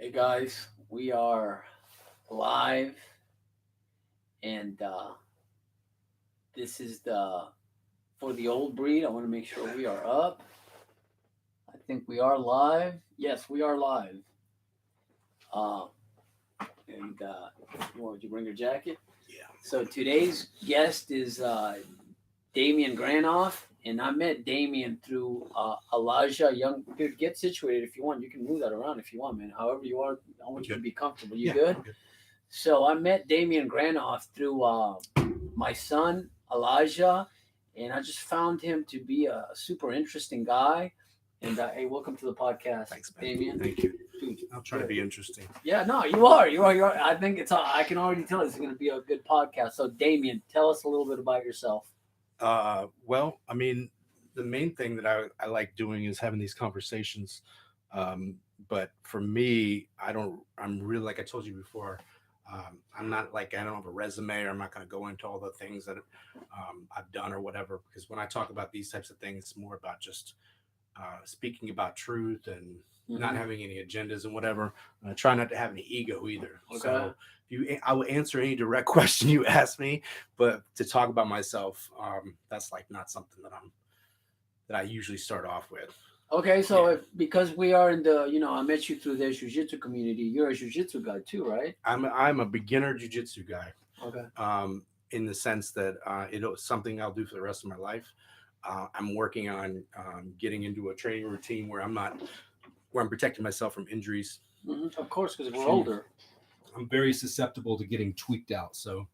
Hey guys, we are live, and this is the for the old breed. I want to make sure we are up. I think we are live. Yes, we are live. Uh, and would you bring your jacket? Yeah. So today's guest is Damian Granoff, and I met Damian through Elijah Young. Dude, get situated if you want. You can move that around if you want, man. However you are, I want you to Good. be comfortable. You Yeah. good? Good. So I met Damian Granoff through my son Elijah, and I just found him to be a super interesting guy. And hey, welcome to the podcast, Thanks, man. Damian. Thank you. Dude, I'll try to be interesting. yeah, no, you are, you are, you are. I think it's. I can already tell it's going to be a good podcast. So, Damian, tell us a little bit about yourself. Well, I mean, the main thing that I like doing is having these conversations. Um, but for me, I'm really, like I told you before, I'm not like, I don't have a resume, or I'm not going to go into all the things that I've done or whatever. Because when I talk about these types of things, it's more about just speaking about truth and not having any agendas and whatever. Try not to have any ego either. Okay. So I will answer any direct question you ask me, but to talk about myself, that's like not something that I usually start off with. Okay, so Yeah. if, because we are in the, I met you through the jiu-jitsu community. You're a jiu-jitsu guy too, right? I'm a beginner jujitsu guy, Okay. in the sense that it's something I'll do for the rest of my life. I'm working on getting into a training routine where I'm protecting myself from injuries. Of course, because we're older. I'm very susceptible to getting tweaked out. So,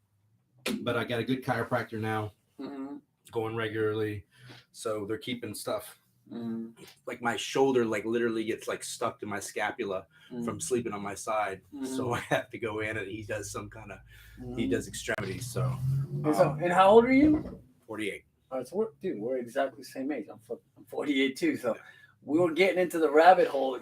but I got a good chiropractor now, Mm-hmm. going regularly. So they're keeping stuff Mm-hmm. like my shoulder, like literally gets like stuck to my scapula Mm-hmm. from sleeping on my side. So I have to go in, and he does he does extremities. So, And how old are you? 48. So we're exactly the same age. I'm 48 too. So we were getting into the rabbit hole.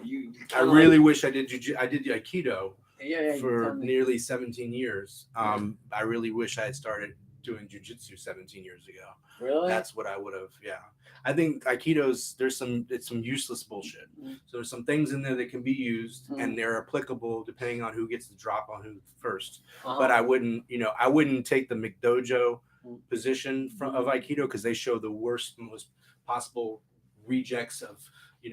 I really wish I did I did Aikido yeah, for nearly 17 years. I really wish I had started doing jujitsu 17 years ago. Really? That's what I would have. Yeah, I think Aikido's it's some useless bullshit. So there's some things in there that can be used, and they're applicable depending on who gets the drop on who 1st. But I wouldn't take the McDojo position of Aikido, because they show the worst, most possible rejects of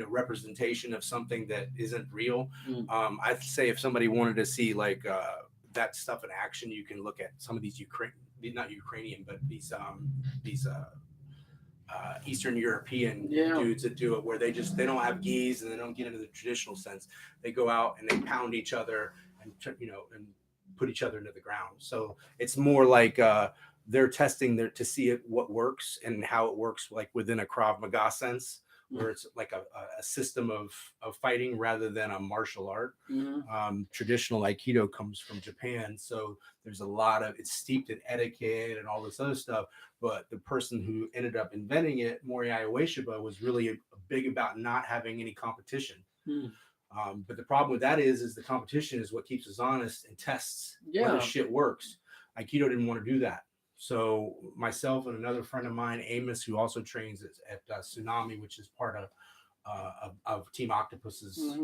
representation of something that isn't real. I'd say if somebody wanted to see like that stuff in action, you can look at some of these not Ukrainian, but these Eastern European dudes that do it, where they don't have gis, and they don't get into the traditional sense. They go out and they pound each other and and put each other into the ground. So it's more like they're testing to see what works and how it works, like within a Krav Maga sense, where it's like a system of fighting rather than a martial art. Traditional Aikido comes from Japan, so there's a lot of, it's steeped in etiquette and all this other stuff. But the person who ended up inventing it, Moriai Ueshiba, was really big about not having any competition. But the problem with that is the competition is what keeps us honest and tests whether shit works. Aikido didn't want to do that. So myself and another friend of mine, Amos, who also trains at Tsunami, which is part of Team Octopus's,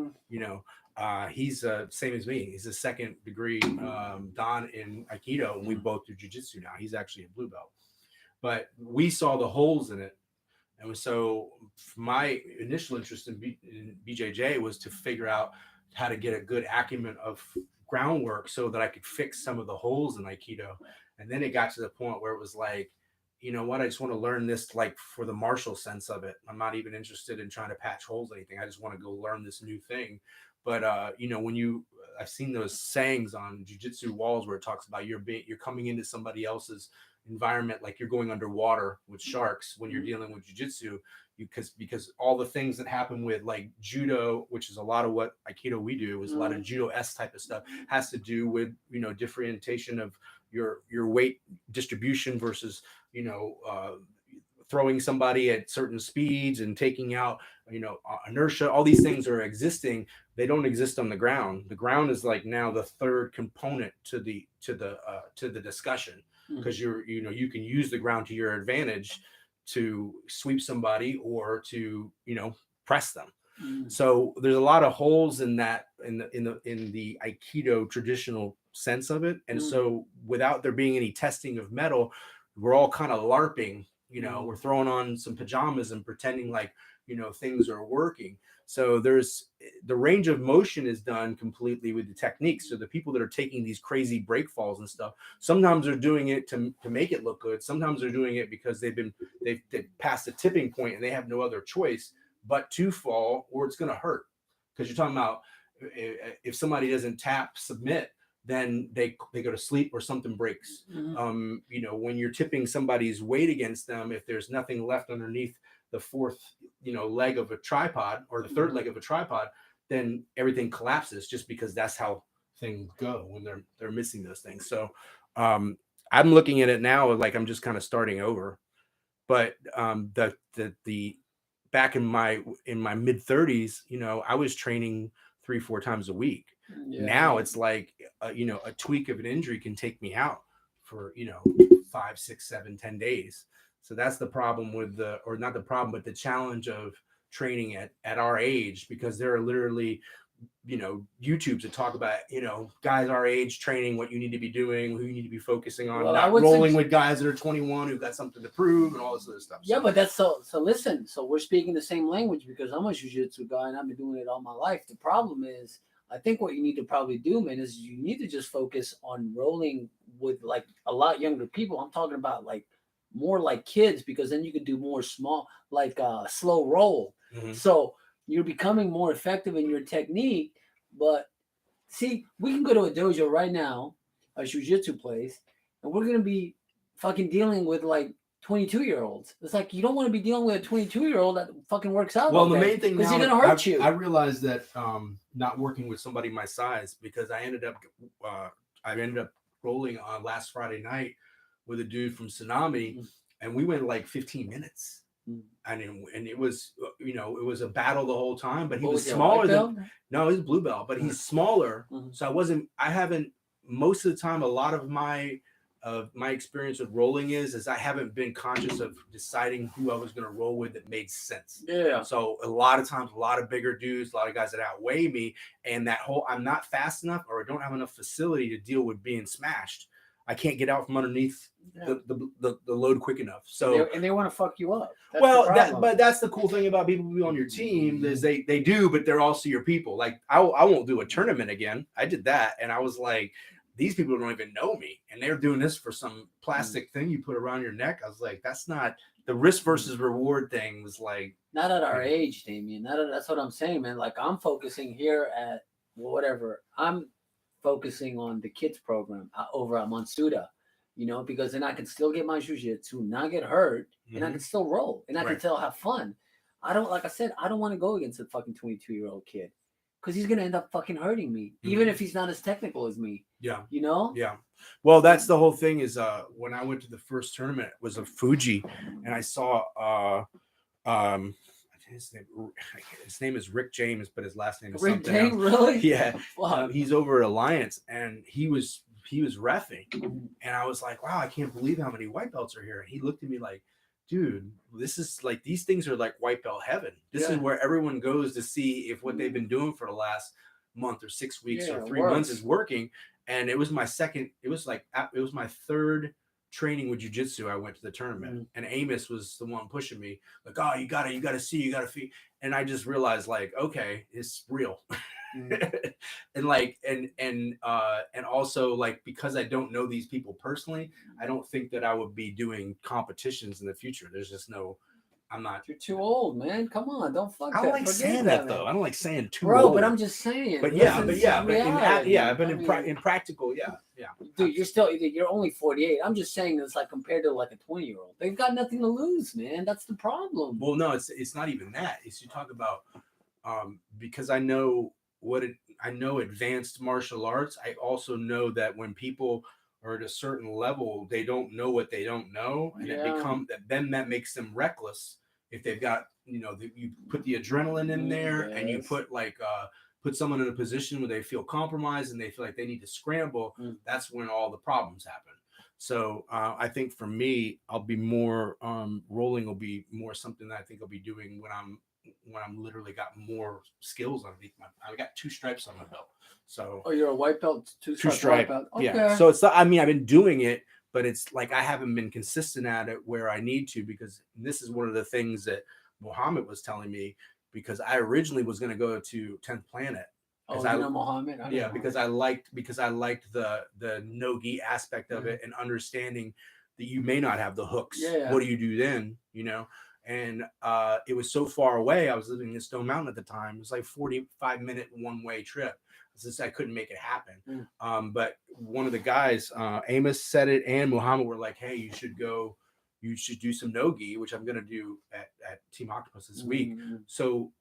he's same as me. He's a second degree Dan in Aikido, and we both do jiu-jitsu now. He's actually a blue belt. But we saw the holes in it. And so my initial interest in BJJ was to figure out how to get a good acumen of groundwork so that I could fix some of the holes in Aikido. And then it got to the point where it was like, you know what, I just want to learn this like for the martial sense of it. I'm not even interested in trying to patch holes or anything. I just want to go learn this new thing. But when I've seen those sayings on jiu-jitsu walls where it talks about you're coming into somebody else's environment, like you're going underwater with sharks when you're dealing with jiu-jitsu, because all the things that happen with like judo, which is a lot of what Aikido we do, is a lot of judo-esque type of stuff, has to do with differentiation of your weight distribution versus throwing somebody at certain speeds and taking out inertia. All these things are existing. They don't exist on the ground. The ground is like now the third component to the discussion, because you can use the ground to your advantage to sweep somebody or to press them. Mm. So there's a lot of holes in that in the Aikido traditional sense of it. And Mm. so without there being any testing of metal, we're all kind of LARPing, we're throwing on some pajamas and pretending like, things are working. So there's the range of motion is done completely with the techniques. So the people that are taking these crazy break falls and stuff, sometimes they're doing it to make it look good. Sometimes they're doing it because they've passed the tipping point and they have no other choice but to fall, or it's going to hurt. Because you're talking about if somebody doesn't tap submit, then they go to sleep or something breaks. When you're tipping somebody's weight against them, if there's nothing left underneath the fourth, leg of a tripod or the third leg of a tripod, then everything collapses just because that's how things go when they're missing those things. So I'm looking at it now like I'm just kind of starting over. But the back in my mid 30s, I was training 3-4 times a week. Now it's like a tweak of an injury can take me out for 5, 6, 7, 10 days. So that's the problem with or not the problem, but the challenge of training at our age, because there are literally YouTubes that talk about guys our age training, what you need to be doing, who you need to be focusing on, not rolling with guys that are 21 who've got something to prove and all this other stuff. Yeah, but that's so listen, so we're speaking the same language because I'm a jiu-jitsu guy and I've been doing it all my life. The problem is, I think what you need to probably do, man, is you need to just focus on rolling with like a lot younger people. I'm talking about like more like kids, because then you can do more small, like slow roll. So you're becoming more effective in your technique. But see, we can go to a dojo right now, a jiu-jitsu place, and we're gonna be fucking dealing with like 22-year-olds. It's like you don't want to be dealing with a 22-year-old that fucking works out. Well, the main thing because now, he's gonna hurt you. I realized that not working with somebody my size, because I ended up rolling on last Friday night with a dude from Tsunami, and we went like 15 minutes. And it was it was a battle the whole time, but he was smaller than no, he's blue belt, but he's smaller. So I haven't most of the time, a lot of my experience with rolling is I haven't been conscious of deciding who I was going to roll with that made sense. Yeah. So a lot of times, a lot of bigger dudes, a lot of guys that outweigh me, and that whole I'm not fast enough or I don't have enough facility to deal with being smashed. I can't get out from underneath the load quick enough. So and they want to fuck you up. That's but that's the cool thing about people who be on your team is they do, but they're also your people. Like I won't do a tournament again. I did that, and I was like, these people don't even know me, and they're doing this for some plastic thing you put around your neck. I was like, that's not the risk versus reward thing. Was like not at our age, Damian. That's what I'm saying, man. Like I'm focusing here at whatever I'm focusing on the kids program over at Monsuda, because then I can still get my jiu-jitsu, not get hurt, and I can still roll, and I can still have fun. I don't want to go against a fucking 22-year-old kid, because he's going to end up fucking hurting me, even if he's not as technical as me. Yeah. Yeah. Well, that's the whole thing is when I went to the first tournament, it was a Fuji, and I saw his name is Rick James, but his last name is Rick something James, else. really? Yeah. He's over at Alliance, and he was reffing, and I was like, wow, I can't believe how many white belts are here. And he looked at me like, dude, this is like, these things are like white belt heaven. This is where everyone goes to see if what they've been doing for the last month or 6 weeks or 3 months is working. And it was my third training with jiu-jitsu. I went to the tournament, and Amos was the one pushing me like, oh, you gotta see. And I just realized like, okay, it's real. and also like, because I don't know these people personally, I don't think that I would be doing competitions in the future. There's just no, I'm not. You're too old, man. Come on, don't fuck that. I don't like saying that though. I don't like saying too old. Bro, but I'm just saying. But in practical, yeah. Dude, you're only 48. I'm just saying it's like compared to like a 20-year-old. They've got nothing to lose, man. That's the problem. Well, no, it's not even that. It's you talk about because I know advanced martial arts. I also know that when people are at a certain level, they don't know what they don't know, and then that makes them reckless. If they've got, you put the adrenaline in there, and you put put someone in a position where they feel compromised and they feel like they need to scramble, that's when all the problems happen. So I think for me, I'll be more rolling will be more something that I think I'll be doing when I'm literally got more skills underneath I got 2 stripes on my belt. So Oh, you're a white belt, two stripe stripe. white belt. Okay. Yeah. So it's I mean I've been doing it, but it's like I haven't been consistent at it where I need to, because this is one of the things that Muhammad was telling me, because I originally was going to go to 10th Planet. Oh, you know Muhammad? Yeah, because I liked the no-gi aspect of it, and understanding that you may not have the hooks. Yeah. What do you do then? You know, and it was so far away. I was living in Stone Mountain at the time. It was like 45-minute one-way trip. Since I couldn't make it happen. But one of the guys, Amos said it, and Muhammad were like, "Hey, you should do some no-gi," which I'm going to do at Team Octopus this week. So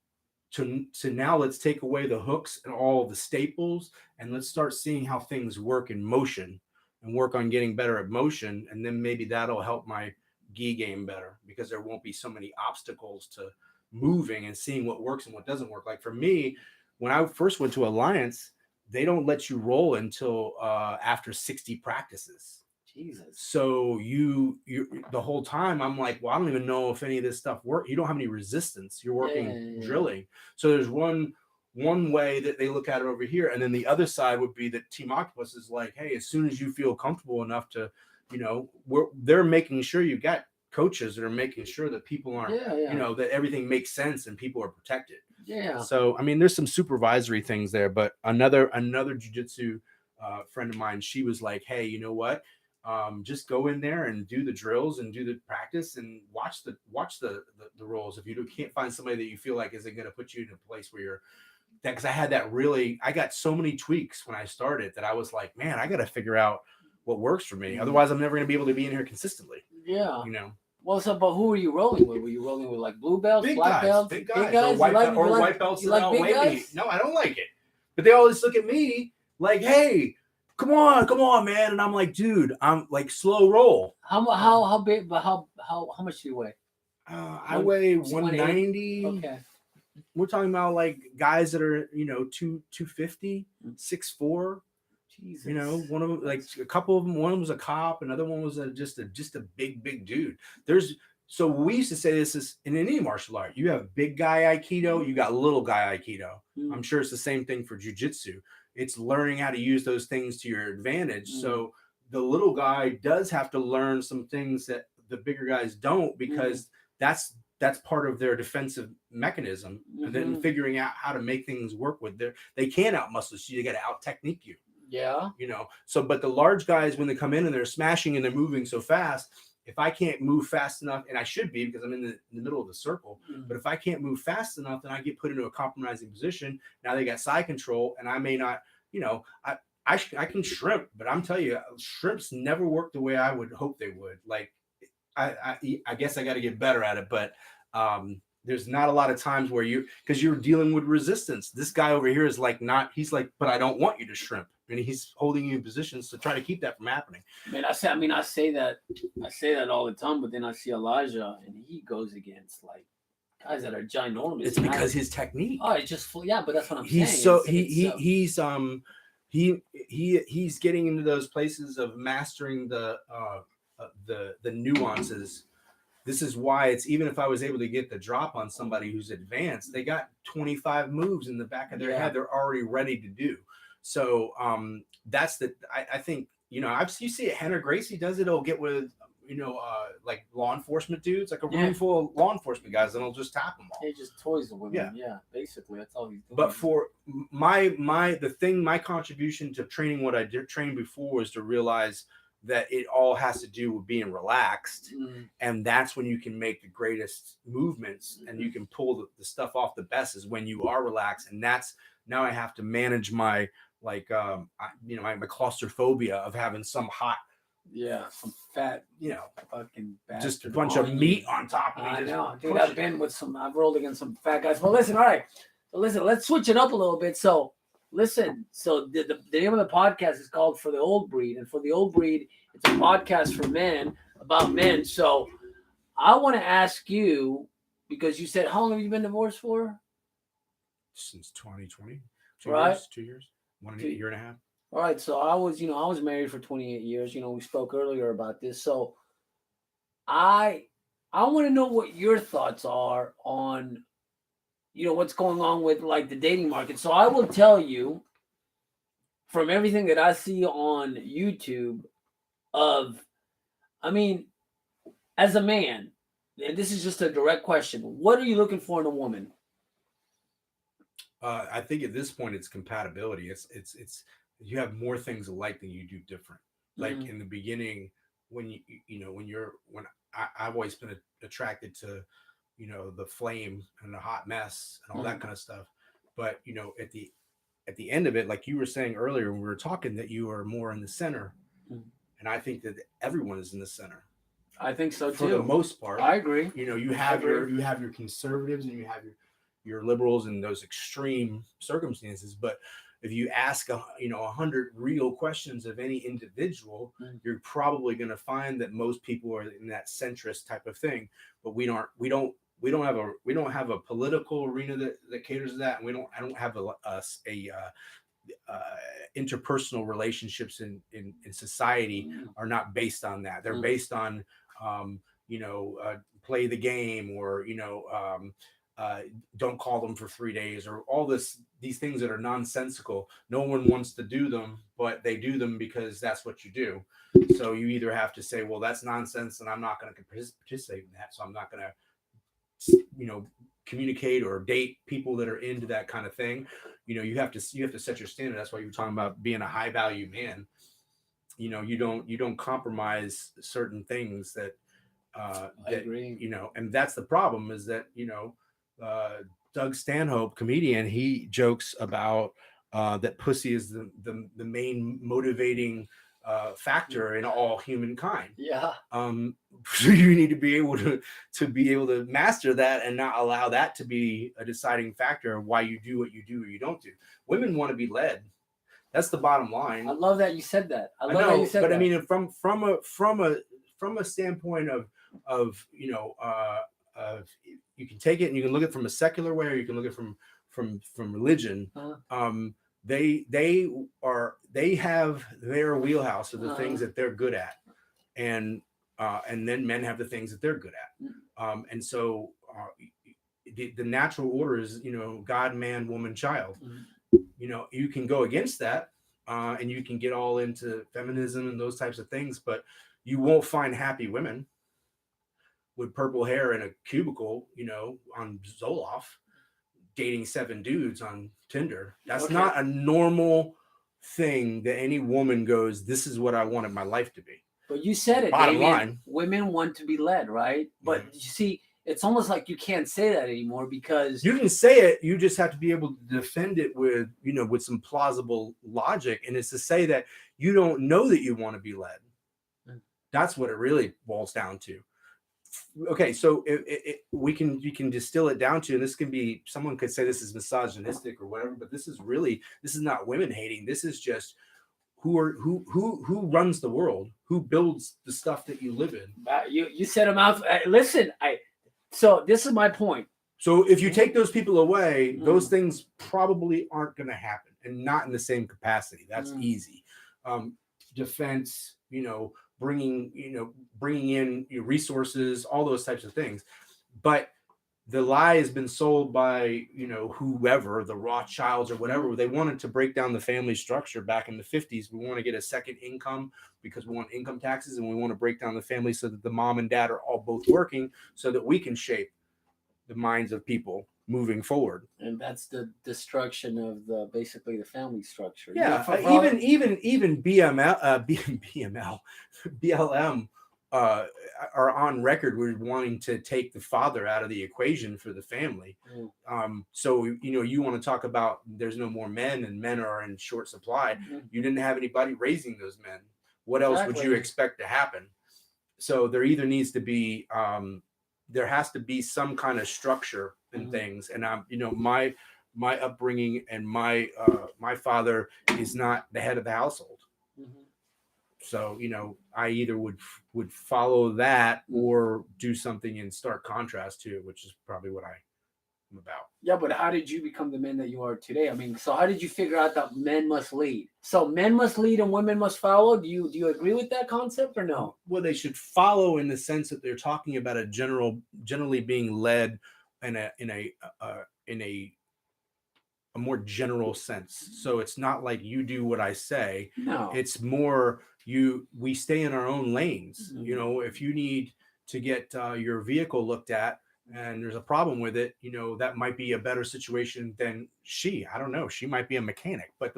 now let's take away the hooks and all the staples, and let's start seeing how things work in motion, and work on getting better at motion, and then maybe that'll help my gi game better, because there won't be so many obstacles to moving and seeing what works and what doesn't work. Like for me, when I first went to Alliance, they don't let you roll until after 60 practices. Jesus. So you the whole time I'm like, well, I don't even know if any of this stuff works. You don't have any resistance. You're working drilling. So there's one way that they look at it over here, and then the other side would be that Team Octopus is like, hey, as soon as you feel comfortable enough to, they're making sure you've got coaches that are making sure that people aren't, that everything makes sense and people are protected. Yeah. So I mean, there's some supervisory things there, but another jiu-jitsu friend of mine, she was like, hey, you know what? Just go in there and do the drills and do the practice and watch the rolls. If you can't find somebody that you feel like isn't going to put you in a place where you're that, because I got so many tweaks when I started that I was like, man, I got to figure out what works for me. Otherwise, I'm never going to be able to be in here consistently. Yeah. Well, so, but who are you rolling with? Were you rolling with like blue belts, black belts, big guys, or white belts that don't weigh me? No, I don't like it. But they always look at me like, "Hey, come on, man!" And I'm like, "Dude, I'm like slow roll." How big? But how much do you weigh? I weigh 190. Okay. We're talking about like guys that are 250, 6'4". Jesus. One of them, like a couple of them, one of them was a cop, another one was just a big dude. So we used to say this is in any martial art, you have big guy Aikido, you got little guy Aikido. I'm sure it's the same thing for jiu-jitsu. It's learning how to use those things to your advantage. So the little guy does have to learn some things that the bigger guys don't, because that's part of their defensive mechanism. And then figuring out how to make things work with they can out-muscle you, they got to out-technique you. Yeah. So, but the large guys, when they come in and they're smashing and they're moving so fast, if I can't move fast enough, and I should be because I'm in the middle of the circle, but if I can't move fast enough, then I get put into a compromising position. Now they got side control, and I may not, I can shrimp, but I'm telling you, shrimps never work the way I would hope they would. Like, I guess I got to get better at it, but there's not a lot of times where because you're dealing with resistance. This guy over here is like he's like, but I don't want you to shrimp. And he's holding you in positions to try to keep that from happening. Man, I say that all the time, but then I see Elijah and he goes against like guys that are ginormous. It's because his technique. Oh, it's just but that's what I'm saying. He's getting into those places of mastering the nuances. This is why it's, even if I was able to get the drop on somebody who's advanced, they got 25 moves in the back of their head they're already ready to do. So that's I think, you see it, Henry Gracie does it. He'll get with, like law enforcement dudes, like a room full of law enforcement guys, and he'll just tap them all. He just toys the women. Yeah, basically, that's all he's doing. But for my contribution to training what I did train before was to realize that it all has to do with being relaxed. And that's when you can make the greatest movements and you can pull the stuff off the best, is when you are relaxed. And that's, now I have to manage my, like, my claustrophobia of having some hot, some fat, fucking just a bunch of meat on top of me. I know, dude. I've rolled against some fat guys. Well, listen, all right. So listen, let's switch it up a little bit. So listen, the name of the podcast is called For the Old Breed, and For the Old Breed, it's a podcast for men, about men. So I want to ask you, because you said, how long have you been divorced for? Since 2020. 2 years, 1 year and a half. All right. So I was married for 28 years. We spoke earlier about this. So I want to know what your thoughts are on what's going on with like the dating market. So I will tell you from everything that I see on YouTube of, I mean, as a man, and this is just a direct question, what are you looking for in a woman? I think at this point it's compatibility. It's you have more things alike than you do different. Like Mm-hmm. in the beginning, when when I've always been attracted to, the flame and the hot mess and all that Mm-hmm. kind of stuff. But at the end of it, like you were saying earlier when we were talking, that you are more in the center, Mm-hmm. and I think that everyone is in the center I think so for the too. most part. I agree. You I have agree. your conservatives and you have your liberals in those extreme circumstances. But if you ask 100 real questions of any individual, Mm. you're probably going to find that most people are in that centrist type of thing. But we don't have a political arena that caters to that, and I don't have interpersonal relationships in society Mm. are not based on that. They're Mm. based on um, play the game, or uh, don't call them for 3 days, or all these things that are nonsensical. No one wants to do them, but they do them because that's what you do. So you either have to say, well, that's nonsense, and I'm not going to participate in that. So I'm not going to communicate or date people that are into that kind of thing. You have to set your standard. That's why you were talking about being a high value man. You don't compromise certain things I that agree. and that's the problem, is that uh Doug Stanhope, comedian, he jokes about that pussy is the main motivating factor in all humankind. Yeah. So you need to be able to master that and not allow that to be a deciding factor of why you do what you do or you don't do. Women want to be led. That's the bottom line. I love that you said that. I I love that you know, said but I that. mean, from a standpoint of you can take it and you can look at it from a secular way, or you can look at it from religion. Uh, Um, they have their wheelhouse of the things uh, that they're good at, and then men have the things that they're good at, and so the natural order is God, man, woman, child. mm, You can go against that, and you can get all into feminism and those types of things, but you won't find happy women with purple hair in a cubicle, on Zoloft, dating 7 dudes on Tinder. That's okay. not a normal thing that any woman goes, this is what I wanted my life to be. But you said it, Bottom Damian. line. Women want to be led, right? But Mhm. you see, it's almost like you can't say that anymore because You can say it, you just have to be able to defend it with some plausible logic. And it's to say that you don't know that you want to be led. Mm. That's what it really boils down to. Okay, so you can distill it down to, and this can be, someone could say this is misogynistic or whatever, but this is not women hating. This is just who runs the world, who builds the stuff that you live in. you said them out. Listen, so this is my point. So if you take those people away, those Mm. things probably aren't going to happen, and not in the same capacity. That's Mm. easy. Defense, bringing in resources, all those types of things. But the lie has been sold by whoever, the Rothschilds or whatever. They wanted to break down the family structure back in the 50s. We want to get a second income because we want income taxes, and we want to break down the family so that the mom and dad are all both working, so that we can shape the minds of people moving forward. And that's the destruction of basically the family structure. Yeah, For even BML, BLM are on record with wanting to take the father out of the equation for the family. So you want to talk about there's no more men and men are in short supply. You didn't have anybody raising those men. What else would you expect to happen? So there either needs to be there has to be some kind of structure in things. And my upbringing and my father is not the head of the household. So I either would follow that or do something in stark contrast to it, which is probably what I'm about. Yeah, but how did you become the man that you are today? I mean, so how did you figure out that men must lead? So men must lead and women must follow. Do you agree with that concept or no? Well, they should follow in the sense that they're talking about generally being led in a a more general sense. So it's not like you do what I say. No. It's more we stay in our own lanes. You know, if you need to get your vehicle looked at and there's a problem with it, you know, that might be a better situation than I don't know, she might be a mechanic, but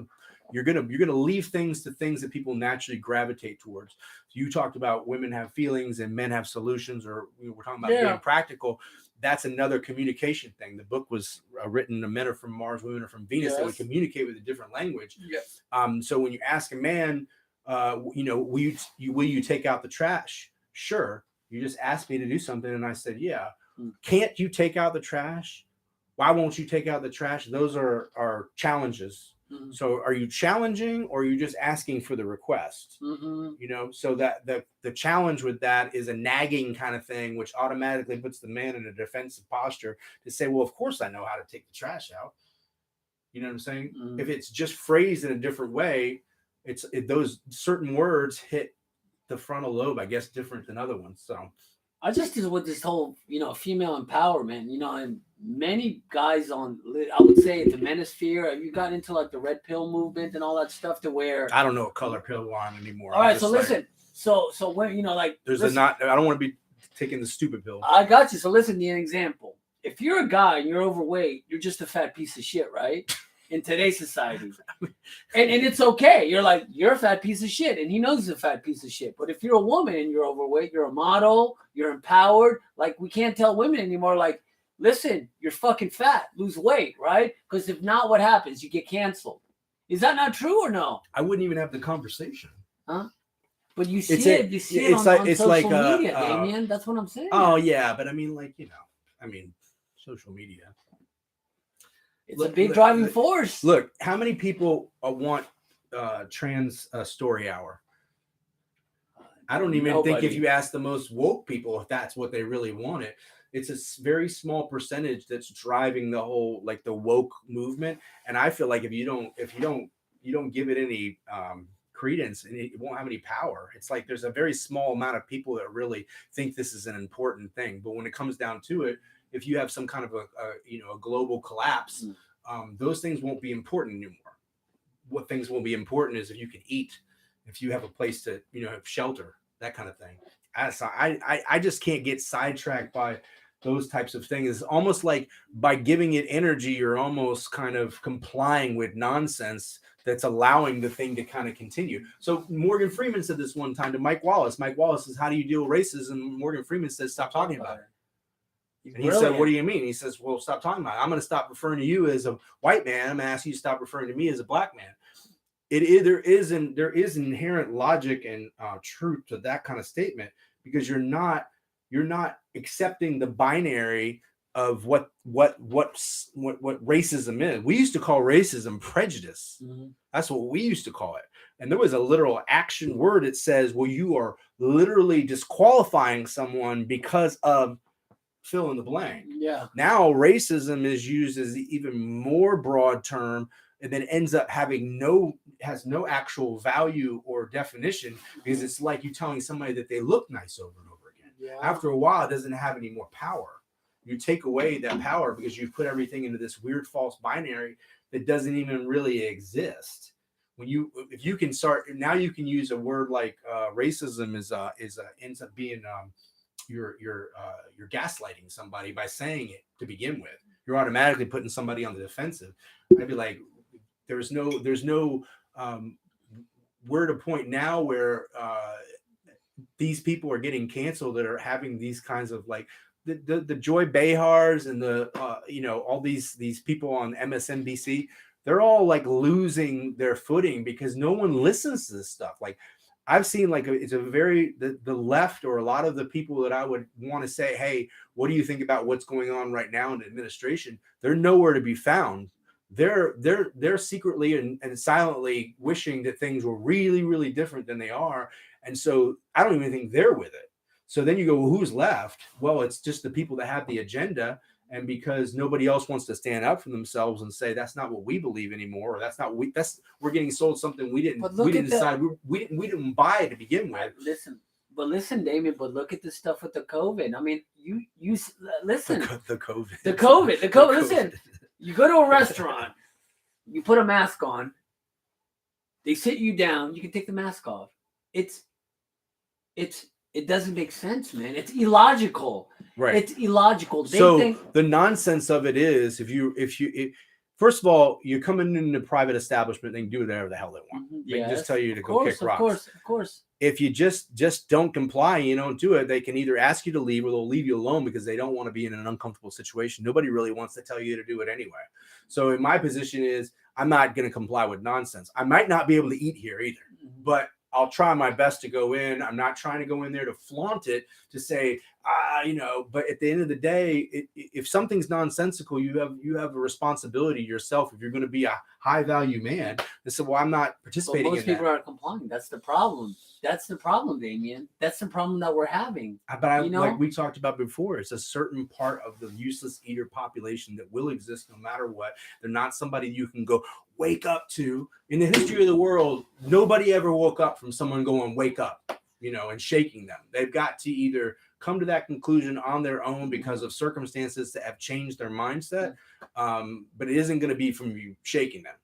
you're gonna leave things to things that people naturally gravitate towards. So you talked about women have feelings and men have solutions, or we're talking about being practical. That's another communication thing. The book was written, men are from Mars, women are from Venus. They would communicate with a different language. Yes. So when you ask a man, you know, will you take out the trash? Sure. You just asked me to do something, and I said, yeah. Can't you take out the trash? Why won't you take out the trash? Those are challenges. Mm-hmm. So are you challenging, or are you just asking for the request? Mm-hmm. You know, so that the challenge with that is a nagging kind of thing, which automatically puts the man in a defensive posture to say, well, of course I know how to take the trash out. You know what I'm saying? Mm-hmm. If it's just phrased in a different way, those certain words hit the frontal lobe, I guess, different than other ones. So I just with this whole, you know, female empowerment, you know, and many guys I would say the manosphere, have you gotten into like the red pill movement and all that stuff to where I don't know what color pill I'm anymore. All right, so listen, so when, you know, like I don't want to be taking the stupid pill. I got you. So listen to an example. If you're a guy and you're overweight, you're just a fat piece of shit, right? In today's society. And it's okay. You're a fat piece of shit. And he knows he's a fat piece of shit. But if you're a woman and you're overweight, you're a model, you're empowered. Like, we can't tell women anymore, like, listen, you're fucking fat, lose weight, right? Because if not, what happens? You get canceled. Is that not true or no? I wouldn't even have the conversation. Huh? But you see it on social media, Damian. That's what I'm saying. Oh, yeah. But I mean, like, you know, social media. It's a big driving force. Look, how many people want trans story hour? I don't even think if you ask the most woke people if that's what they really wanted. It's a very small percentage that's driving the whole, like, the woke movement. And I feel like if you don't give it any credence, and it won't have any power. It's like there's a very small amount of people that really think this is an important thing. But when it comes down to it, if you have some kind of a global collapse, those things won't be important anymore. What things will be important is if you can eat, if you have a place to, have shelter, that kind of thing. I just can't get sidetracked by those types of things. It's almost like by giving it energy, you're almost kind of complying with nonsense that's allowing the thing to kind of continue. So Morgan Freeman said this one time to Mike Wallace. Mike Wallace says, "How do you deal with racism?" Morgan Freeman says, "Stop talking about it." And he said, "What do you mean?" He says, "Well, stop talking about it. I'm going to stop referring to you as a white man. I'm going to ask you to stop referring to me as a black man." There is inherent logic and truth to that kind of statement, because you're not accepting the binary of what racism is. We used to call racism prejudice. Mm-hmm. That's what we used to call it. And there was a literal action word that says, well, you are literally disqualifying someone because of fill in the blank. Yeah. Now racism is used as the even more broad term, and then ends up has no actual value or definition, because it's like you telling somebody that they look nice over and over again. Yeah. After a while, it doesn't have any more power. You take away that power because you've put everything into this weird false binary that doesn't even really exist. If you can start now, you can use a word like racism ends up being you're gaslighting somebody by saying it to begin with. You're automatically putting somebody on the defensive. I'd be like, there's no we're at a point now where these people are getting canceled that are having these kinds of, like, the Joy Behars and the all these people on MSNBC. They're all like losing their footing because no one listens to this stuff. Like, I've seen, like, it's a very the left, or a lot of the people that I would want to say, hey, what do you think about what's going on right now in the administration? They're nowhere to be found. They're secretly and silently wishing that things were really, really different than they are. And so I don't even think they're with it. So then you go, well, who's left? Well, it's just the people that have the agenda. And because nobody else wants to stand up for themselves and say, that's not what we believe anymore, or we're getting sold something we didn't decide, we didn't buy to begin with. Listen, Damian, but look at the stuff with the COVID. I mean, you listen. The COVID. Listen, You go to a restaurant, you put a mask on, they sit you down, you can take the mask off. It doesn't make sense, man. It's illogical. Right. It's illogical. The nonsense of it is, first of all, you're coming into a private establishment, they can do whatever the hell they want. They can just tell you to go kick rocks. Of course. If you just don't comply, you don't do it, they can either ask you to leave or they'll leave you alone because they don't want to be in an uncomfortable situation. Nobody really wants to tell you to do it anyway. So in my position is, I'm not going to comply with nonsense. I might not be able to eat here either, but I'll try my best to go in. I'm not trying to go in there to flaunt it, to say, but at the end of the day, if something's nonsensical, you have a responsibility yourself. If you're going to be a high value man, they said, well, I'm not participating in that. Most people aren't complying. That's the problem. That's the problem, Damian. That's the problem that we're having. But like we talked about before, it's a certain part of the useless eater population that will exist no matter what. They're not somebody you can go wake up to. In the history of the world, nobody ever woke up from someone going, wake up, and shaking them. They've got to either come to that conclusion on their own because of circumstances that have changed their mindset. But it isn't going to be from you shaking them.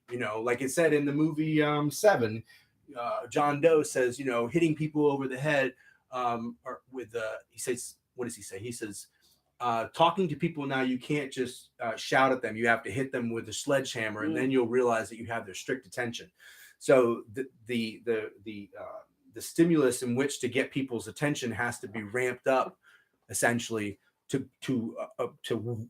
Like it said in the movie 7, John Doe says, hitting people over the head he says, what does he say? He says, talking to people now, you can't just shout at them. You have to hit them with a sledgehammer, and then you'll realize that you have their strict attention. So the stimulus in which to get people's attention has to be ramped up, essentially, to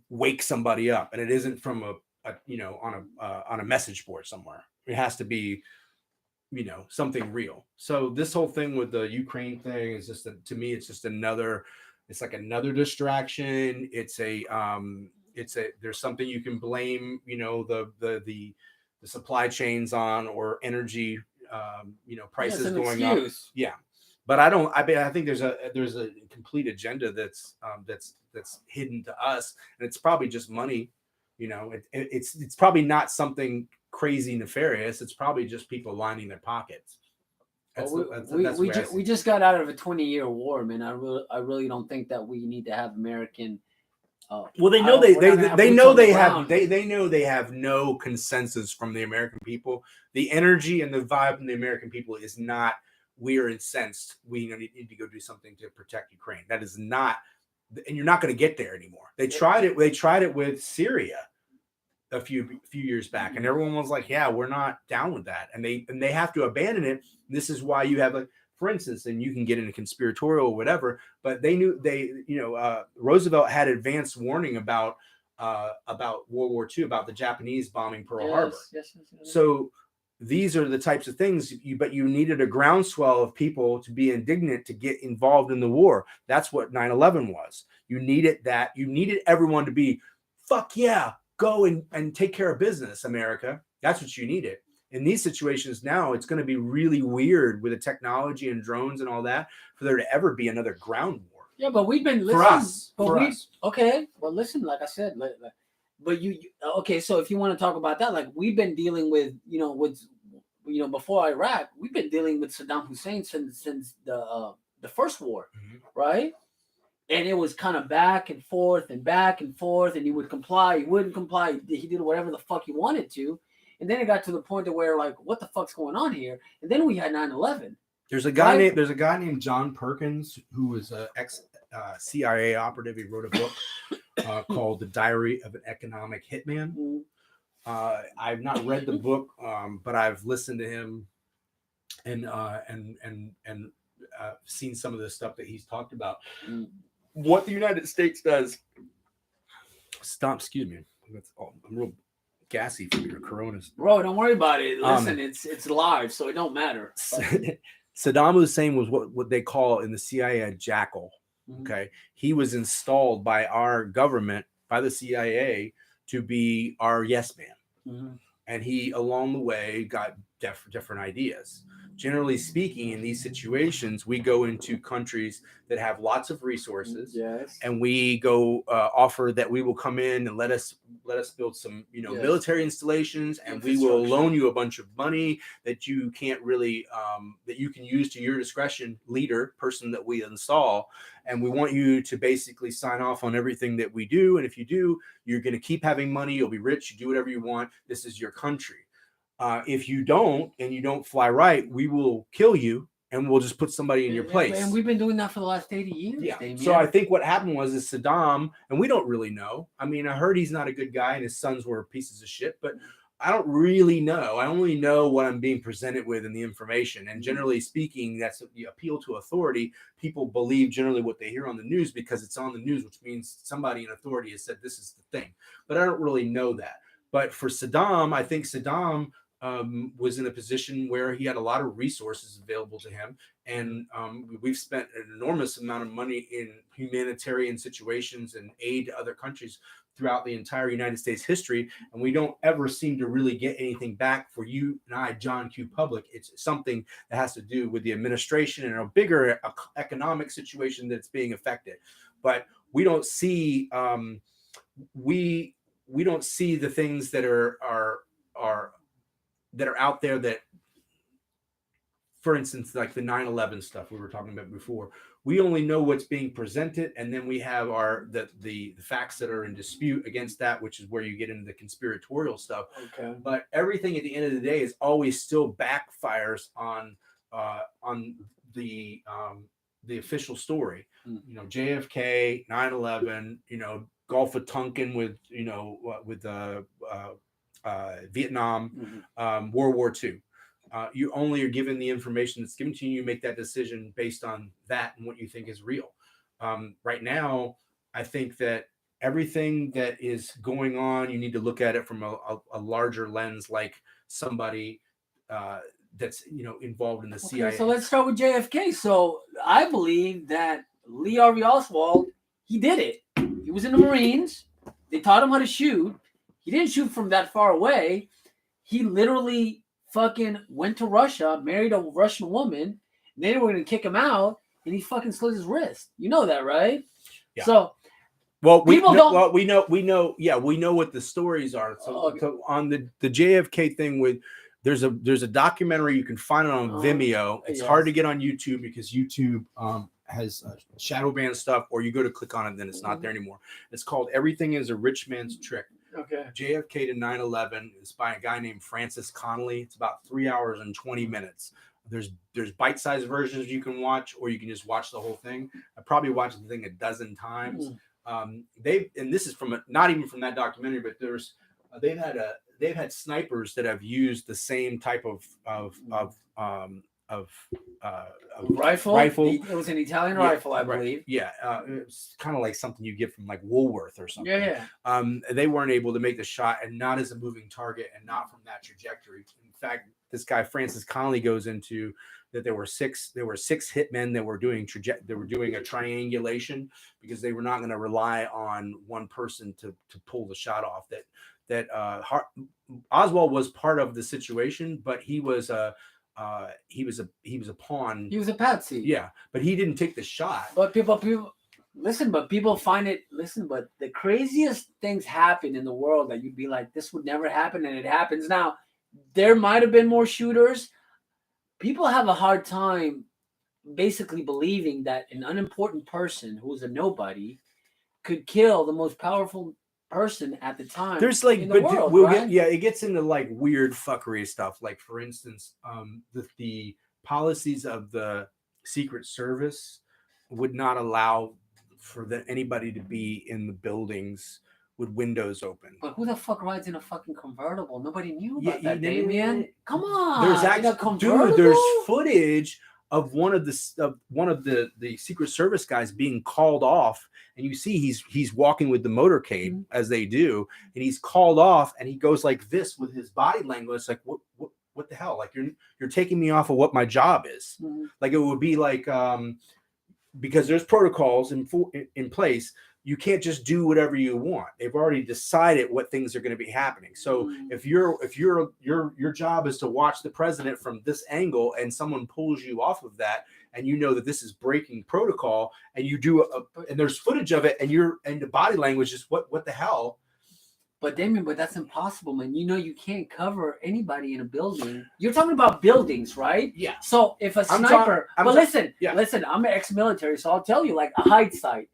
wake somebody up, and it isn't from on a message board somewhere. It has to be something real. So this whole thing with the Ukraine thing is just to me, it's just another distraction. It's there's something you can blame the supply chains on, or energy prices going up. Yeah. But I think there's a complete agenda that's hidden to us, and it's probably just money. It's probably not something crazy nefarious. It's probably just people lining their pockets. We just got out of a 20-year war, man. I really don't think that we need to have American. Well, they know they know they have no consensus from the American people. The energy and the vibe from the American people is not, we're incensed, we need to go do something to protect Ukraine. That is not, and you're not going to get there anymore. They tried it with Syria a few years back, and everyone was like, yeah, we're not down with that, and they have to abandon it. This is why you have for instance, and you can get into conspiratorial or whatever, but Roosevelt had advanced warning about World War II, about the Japanese bombing Pearl Harbor. Yes. So these are the types of things, but you needed a groundswell of people to be indignant to get involved in the war. That's what 9/11 was. You needed that. You needed everyone to be, fuck yeah, go and take care of business, America. That's what you needed. In these situations now, it's going to be really weird with the technology and drones and all that for there to ever be another ground war. Yeah, but we've been listening. For us. Okay, well, listen, like I said, but okay, so if you want to talk about that, like we've been dealing with, before Iraq, we've been dealing with Saddam Hussein since the first war, right? And it was kind of back and forth, and he would comply, he wouldn't comply, he did whatever the fuck he wanted to. And then it got to the point where, like, what the fuck's going on here? And then we had 9/11. There's a guy named John Perkins, who was an ex CIA operative. He wrote a book called The Diary of an Economic Hitman. I've not read the book, but I've listened to him and seen some of the stuff that he's talked about. What the United States does. Excuse me. I'm real gassy from your coronas. Bro, don't worry about it. Listen, it's live, so it don't matter. Saddam Hussein was what they call in the CIA a jackal. Okay. He was installed by our government, by the CIA, to be our yes man. And he, along the way, got different ideas. Generally speaking, in these situations, we go into countries that have lots of resources, Yes. and we go offer that we will come in and let us build some Yes. military installations, and we will loan you a bunch of money that you can't really that you can use to your discretion, leader person that we install, and we want you to basically sign off on everything that we do, and if you do, you're going to keep having money, you'll be rich, you do whatever you want, this is your country. If you don't, and you don't fly right, we will kill you, and we'll just put somebody in your place. And we've been doing that for the last 80 years. Yeah. Damian. So I think what happened was Saddam, and we don't really know. I mean, I heard he's not a good guy, and his sons were pieces of shit, but I don't really know. I only know what I'm being presented with in the information. And generally speaking, that's the appeal to authority. People believe generally what they hear on the news because it's on the news, which means somebody in authority has said this is the thing. But I don't really know that. But for Saddam, I think Saddam was in a position where he had a lot of resources available to him. And we've spent an enormous amount of money in humanitarian situations and aid to other countries throughout the entire United States history. And we don't ever seem to really get anything back for you and I, John Q. Public. It's something that has to do with the administration and a bigger economic situation that's being affected. But we don't see we don't see the things that are out there that, for instance, like the 9/11 stuff we were talking about before. We only know what's being presented, and then we have the facts that are in dispute against that, which is where you get into the conspiratorial stuff. Okay. But everything at the end of the day is always still backfires on the official story. JFK, 9/11, Gulf of Tonkin with Vietnam, World War II. You only are given the information that's given to you. You make that decision based on that and what you think is real. Right now, I think that everything that is going on, you need to look at it from a larger lens, like somebody that's involved in the CIA. So let's start with JFK. So I believe that Lee Harvey Oswald, he did it. He was in the Marines. They taught him how to shoot. He didn't shoot from that far away. He literally fucking went to Russia, married a Russian woman, and they were going to kick him out, and he fucking slit his wrist. You know that, right? Yeah. So, we know what the stories are. So on the JFK thing, there's a documentary, you can find it on Vimeo. It's hard to get on YouTube because YouTube has shadow ban stuff, or you go to click on it, then it's not there anymore. It's called "Everything Is a Rich Man's Trick." Okay. JFK to 9/11 is by a guy named Francis Connolly. It's about 3 hours and 20 minutes. There's bite-sized versions you can watch, or you can just watch the whole thing. I probably watched the thing a dozen times. And this is not even from that documentary, but they've had snipers that have used the same type of rifle. It was an Italian rifle, I believe. Yeah, it's kind of like something you get from like Woolworth or something. Yeah. They weren't able to make the shot, and not as a moving target, and not from that trajectory. In fact, this guy Francis Connolly goes into that there were six hitmen that were doing a triangulation because they were not going to rely on one person to pull the shot off. That Oswald was part of the situation, but he was a pawn. He was a patsy. Yeah, but he didn't take the shot. But people find it. But the craziest things happen in the world that you'd be like, this would never happen, and it happens now. There might have been more shooters. People have a hard time basically believing that an unimportant person who's a nobody could kill the most powerful person at the time. There's like, in the world, right? It gets into like weird fuckery stuff. Like, for instance, the policies of the Secret Service would not allow for anybody to be in the buildings with windows open. But who the fuck rides in a fucking convertible? Nobody knew about that, Damian. Come on, there's footage of one of the Secret Service guys being called off, and you see he's walking with the motorcade as they do, and he's called off, and he goes like this with his body language, like what the hell? Like you're taking me off of what my job is. Like it would be like because there's protocols in place. you can't just do whatever you want. They've already decided what things are going to be happening. So if your job is to watch the president from this angle, and someone pulls you off of that, and you know that this is breaking protocol, and you do and there's footage of it, and the body language is what the hell. But Damien, that's impossible, man. You know you can't cover anybody in a building. You're talking about buildings, right? Yeah. So if a sniper, listen, I'm an ex-military, so I'll tell you, like a hide site.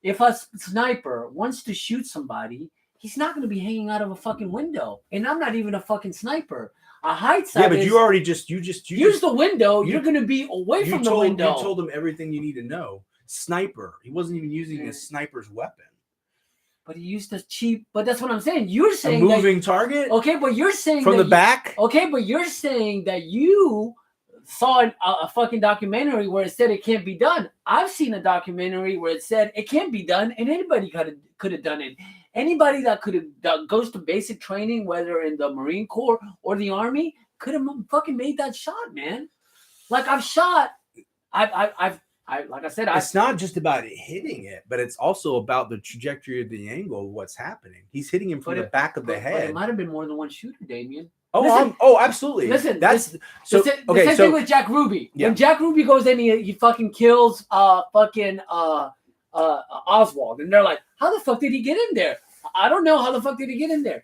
If a sniper wants to shoot somebody, he's not going to be hanging out of a fucking window. And I'm not even a fucking sniper. A hide site. Yeah, but you already use the window. You're going to be away from the window. You told him everything you need to know. Sniper. He wasn't even using a sniper's weapon. But he used a cheap. But that's what I'm saying. You're saying a moving target. Okay, but you're saying from the back. Okay, but you're saying that you saw a fucking documentary where it said it can't be done. I've seen a documentary where it said it can't be done, and anybody could have done it. Anybody that goes to basic training, whether in the Marine Corps or the Army, could have fucking made that shot, man. Like I've shot. Like I said, it's not just about hitting it, but it's also about the trajectory of the angle of what's happening. He's hitting him from the back of the head. But it might have been more than one shooter, Damien. Absolutely. Listen, that's the same thing with Jack Ruby. Yeah. When Jack Ruby goes in, he fucking kills Oswald, and they're like, "How the fuck did he get in there?" I don't know how the fuck did he get in there.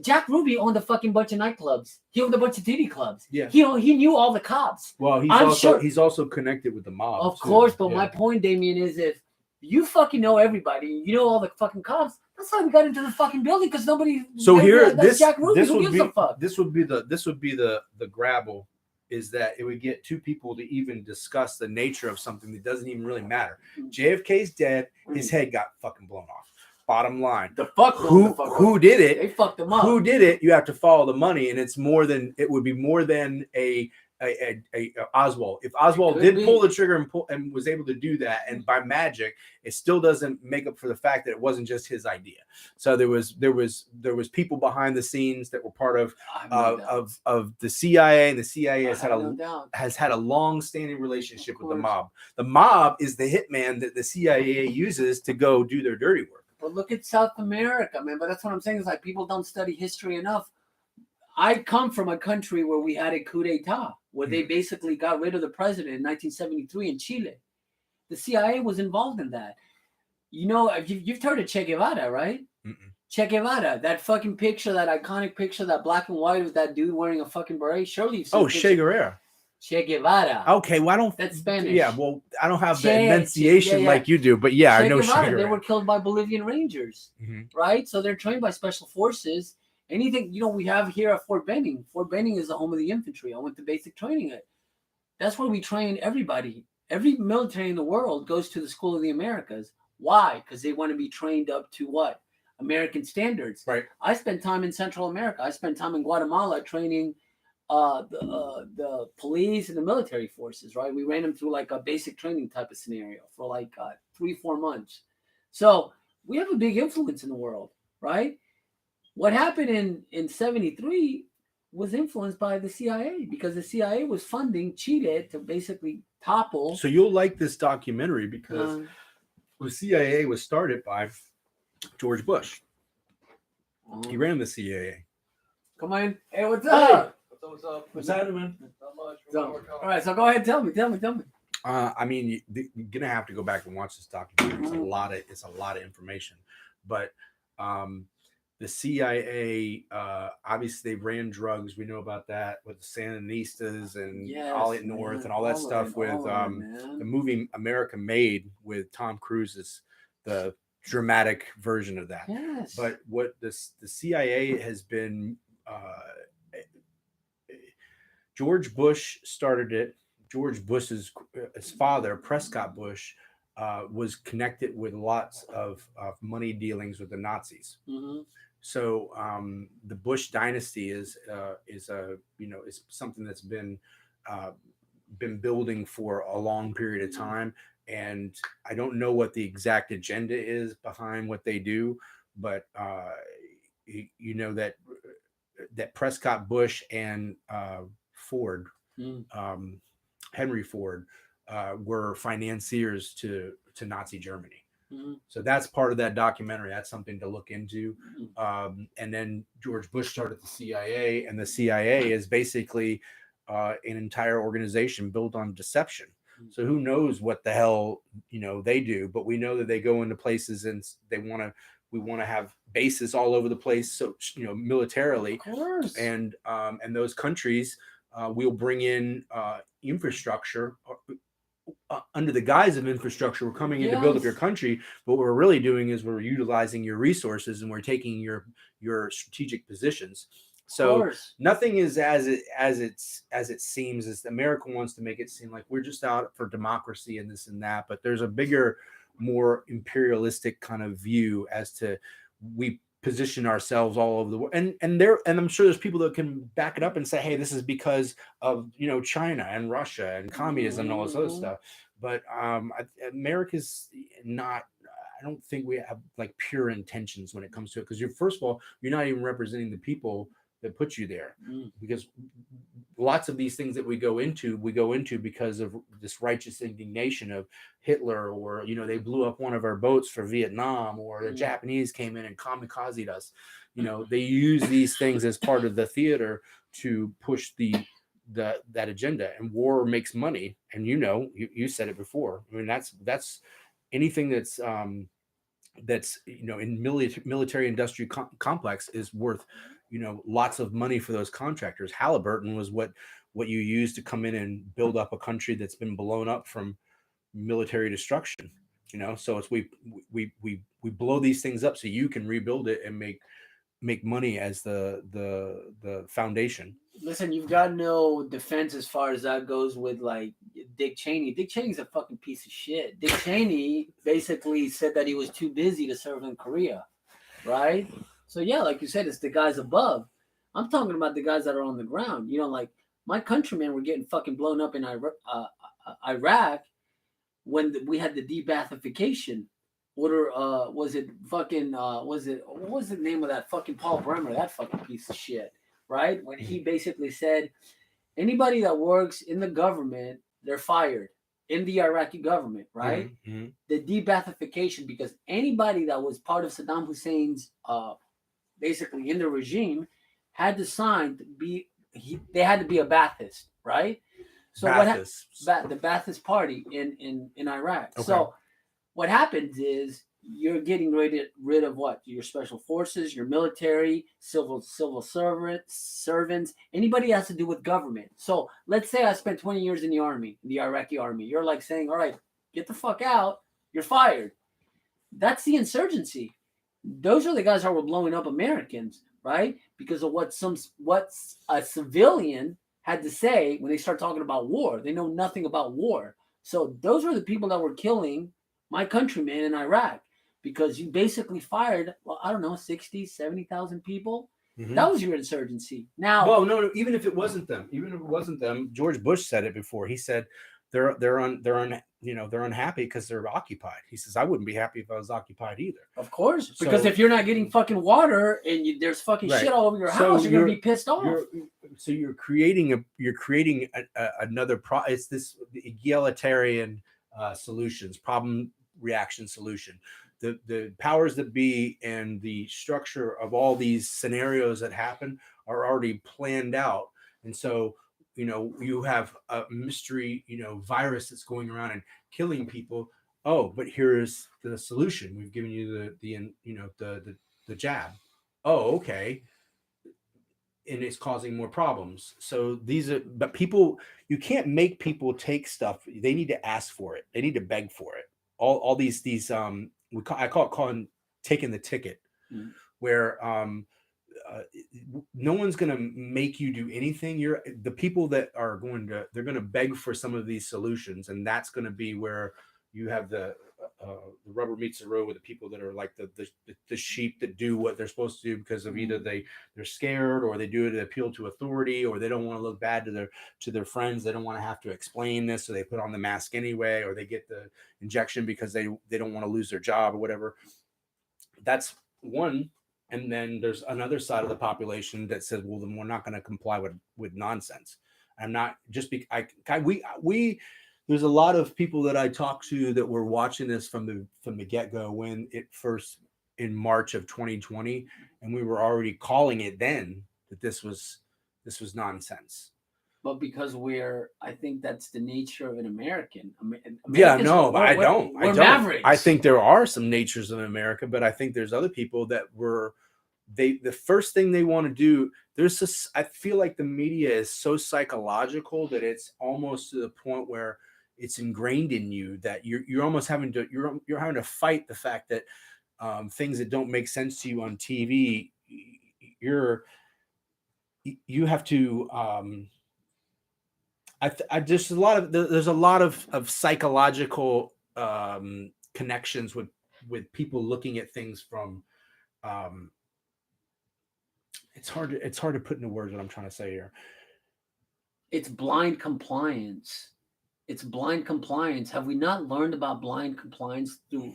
Jack Ruby owned a fucking bunch of nightclubs. He owned a bunch of titty clubs. Yeah. He knew all the cops. Well, he's also connected with the mob. Of course, but my point, Damien, is if you fucking know everybody, you know all the fucking cops. That's why we got into the fucking building, because nobody. So here, Jack Ruby. Who gives a fuck? This would be the grabble, is that it would get two people to even discuss the nature of something that doesn't even really matter. JFK's dead. His head got fucking blown off. Bottom line, who did it? They fucked them up. Who did it? You have to follow the money, and it would be more than a Oswald. If Oswald did pull the trigger and was able to do that, and by magic, it still doesn't make up for the fact that it wasn't just his idea. So there was people behind the scenes that were part of the CIA, and the CIA has had a long-standing relationship with the mob. The mob is the hitman that the CIA uses to go do their dirty work. But look at South America, man. But that's what I'm saying, is like people don't study history enough. I come from a country where we had a coup d'etat, where they basically got rid of the president in 1973 in Chile. The CIA was involved in that. You know, you've heard of Che Guevara, right? Mm-mm. Che Guevara, that fucking picture, that iconic picture, that black and white with that dude wearing a fucking beret. Surely you've seen Che Guevara. Che Guevara. Okay, well, that's Spanish. Yeah, well, I don't have the enunciation like you do, but yeah, I know Che Guevara. They were killed by Bolivian Rangers, right? So they're trained by special forces. Anything, we have here at Fort Benning. Fort Benning is the home of the infantry. I went to basic training. That's where we train everybody. Every military in the world goes to the School of the Americas. Why? Because they want to be trained up to what? American standards. Right. I spent time in Central America. I spent time in Guatemala training the police and the military forces, right? We ran them through like a basic training type of scenario for like 3-4 months. So we have a big influence in the world, right? What happened in 73 was influenced by the CIA, because the CIA was funding Chile to basically topple. So you'll like this documentary because the CIA was started by George Bush. He ran the CIA. Come on. Hey, what's up? What's up? What's happening, man? Not much. All right, so go ahead, tell me. I mean, you're gonna have to go back and watch this documentary. It's a lot of information, but the CIA obviously they ran drugs. We know about that with the Sandinistas and Ollie North and all that stuff with the movie America Made with Tom Cruise is the dramatic version of that. Yes. But what the CIA has been. George Bush started it. George Bush's his father, Prescott Bush, was connected with lots of money dealings with the Nazis. Mm-hmm. So the Bush dynasty is something that's been building for a long period of time. And I don't know what the exact agenda is behind what they do, but you know that Prescott Bush and Ford, Henry Ford, were financiers to Nazi Germany. Mhm. So that's part of that documentary. That's something to look into. Mhm. And then George Bush started the CIA, and the CIA is basically an entire organization built on deception. So who knows what the hell they do? But we know that they go into places and we want to have bases all over the place. So militarily, Of course. and those countries will bring in infrastructure under the guise of infrastructure. We're coming in to build up your Yes. country, but what we're really doing is we're utilizing your resources and we're taking your strategic positions. Of So course. nothing is as it seems. As America wants to make it seem like we're just out for democracy and this and that, but there's a bigger, more imperialistic kind of view as to we position ourselves all over the world, and I'm sure there's people that can back it up and say, hey, this is because of China and Russia and communism and all this other Mhm. stuff. But America's not. I don't think we have like pure intentions when it comes to it, because you're, first of all, you're not even representing the people that put you there, Mm. because lots of these things that we go into because of this righteous indignation of Hitler, or they blew up one of our boats for Vietnam, or the Mm. Japanese came in and kamikazed us. They use these things as part of the theater to push that agenda, and war makes money. And you said it before. I mean, that's anything that's in military industrial complex is worth lots of money for those contractors. Halliburton was what you use to come in and build up a country that's been blown up from military destruction. So it's we blow these things up so you can rebuild it and make money as the foundation. Listen, you've got no defense as far as that goes with like Dick Cheney. Dick Cheney's a fucking piece of shit. Dick Cheney basically said that he was too busy to serve in Korea, right? So yeah, like you said, it's the guys above. I'm talking about the guys that are on the ground. Like my countrymen were getting fucking blown up in Iraq when we had the debathification order. Was it fucking? Was it? What was the name of that fucking Paul Bremer? That fucking piece of shit, right? When he basically said anybody that works in the government, they're fired in the Iraqi government, right? Mm-hmm. The debathification, because anybody that was part of Saddam Hussein's, basically in the regime, had to sign to be. They had to be a Ba'athist, right? So Baptists. the Ba'athist party in Iraq. Okay. So what happens is you're getting rid of what? Your special forces, your military, civil servants, anybody that has to do with government. So let's say I spent 20 years in the army, in the Iraqi army. You're like saying, all right, get the fuck out. You're fired. That's the insurgency. Those are the guys that were blowing up Americans, right? Because of what a civilian had to say when they start talking about war. They know nothing about war. So those are the people that were killing my countrymen in Iraq, because you basically fired, well, I don't know, 60, 70,000 people. Mm-hmm. That was your insurgency. Now, well, no, even if it wasn't them, George Bush said it before. He said they're unhappy because they're occupied. He says, I wouldn't be happy if I was occupied either. Of course, because if you're not getting fucking water and there's fucking shit all over your house, you're gonna be pissed off. You're creating another it's this egalitarian solutions, problem reaction solution. The powers that be and the structure of all these scenarios that happen are already planned out. And so you have a mystery virus that's going around and killing people. Oh, but here's the solution. We've given you the jab. Oh, okay. And it's causing more problems. So but people, you can't make people take stuff. They need to ask for it. They need to beg for it. All these I call it taking the ticket, where no one's going to make you do anything. The people that are they're going to beg for some of these solutions, and that's going to be where you have the rubber meets the road with the people that are like the sheep that do what they're supposed to do because of either they're scared, or they do it to appeal to authority, or they don't want to look bad to their friends. They don't want to have to explain this, so they put on the mask anyway, or they get the injection because they don't want to lose their job or whatever. That's one. And then there's another side of the population that says, well, then we're not going to comply with nonsense. I'm not just we there's a lot of people that I talked to that were watching this from the get-go when it first in March of 2020, and we were already calling it then that this was nonsense. But because I think that's the nature of an American. Yeah, Americans, no, I don't. We're mavericks. I think there are some natures of America, but I think there's other people that were the first thing they want to do. I feel like the media is so psychological that it's almost to the point where it's ingrained in you that you're almost having to you're having to fight the fact that things that don't make sense to you on TV, you have to. There's a lot of psychological connections with people looking at things from. It's hard to put into words what I'm trying to say here. It's blind compliance. It's blind compliance. Have we not learned about blind compliance through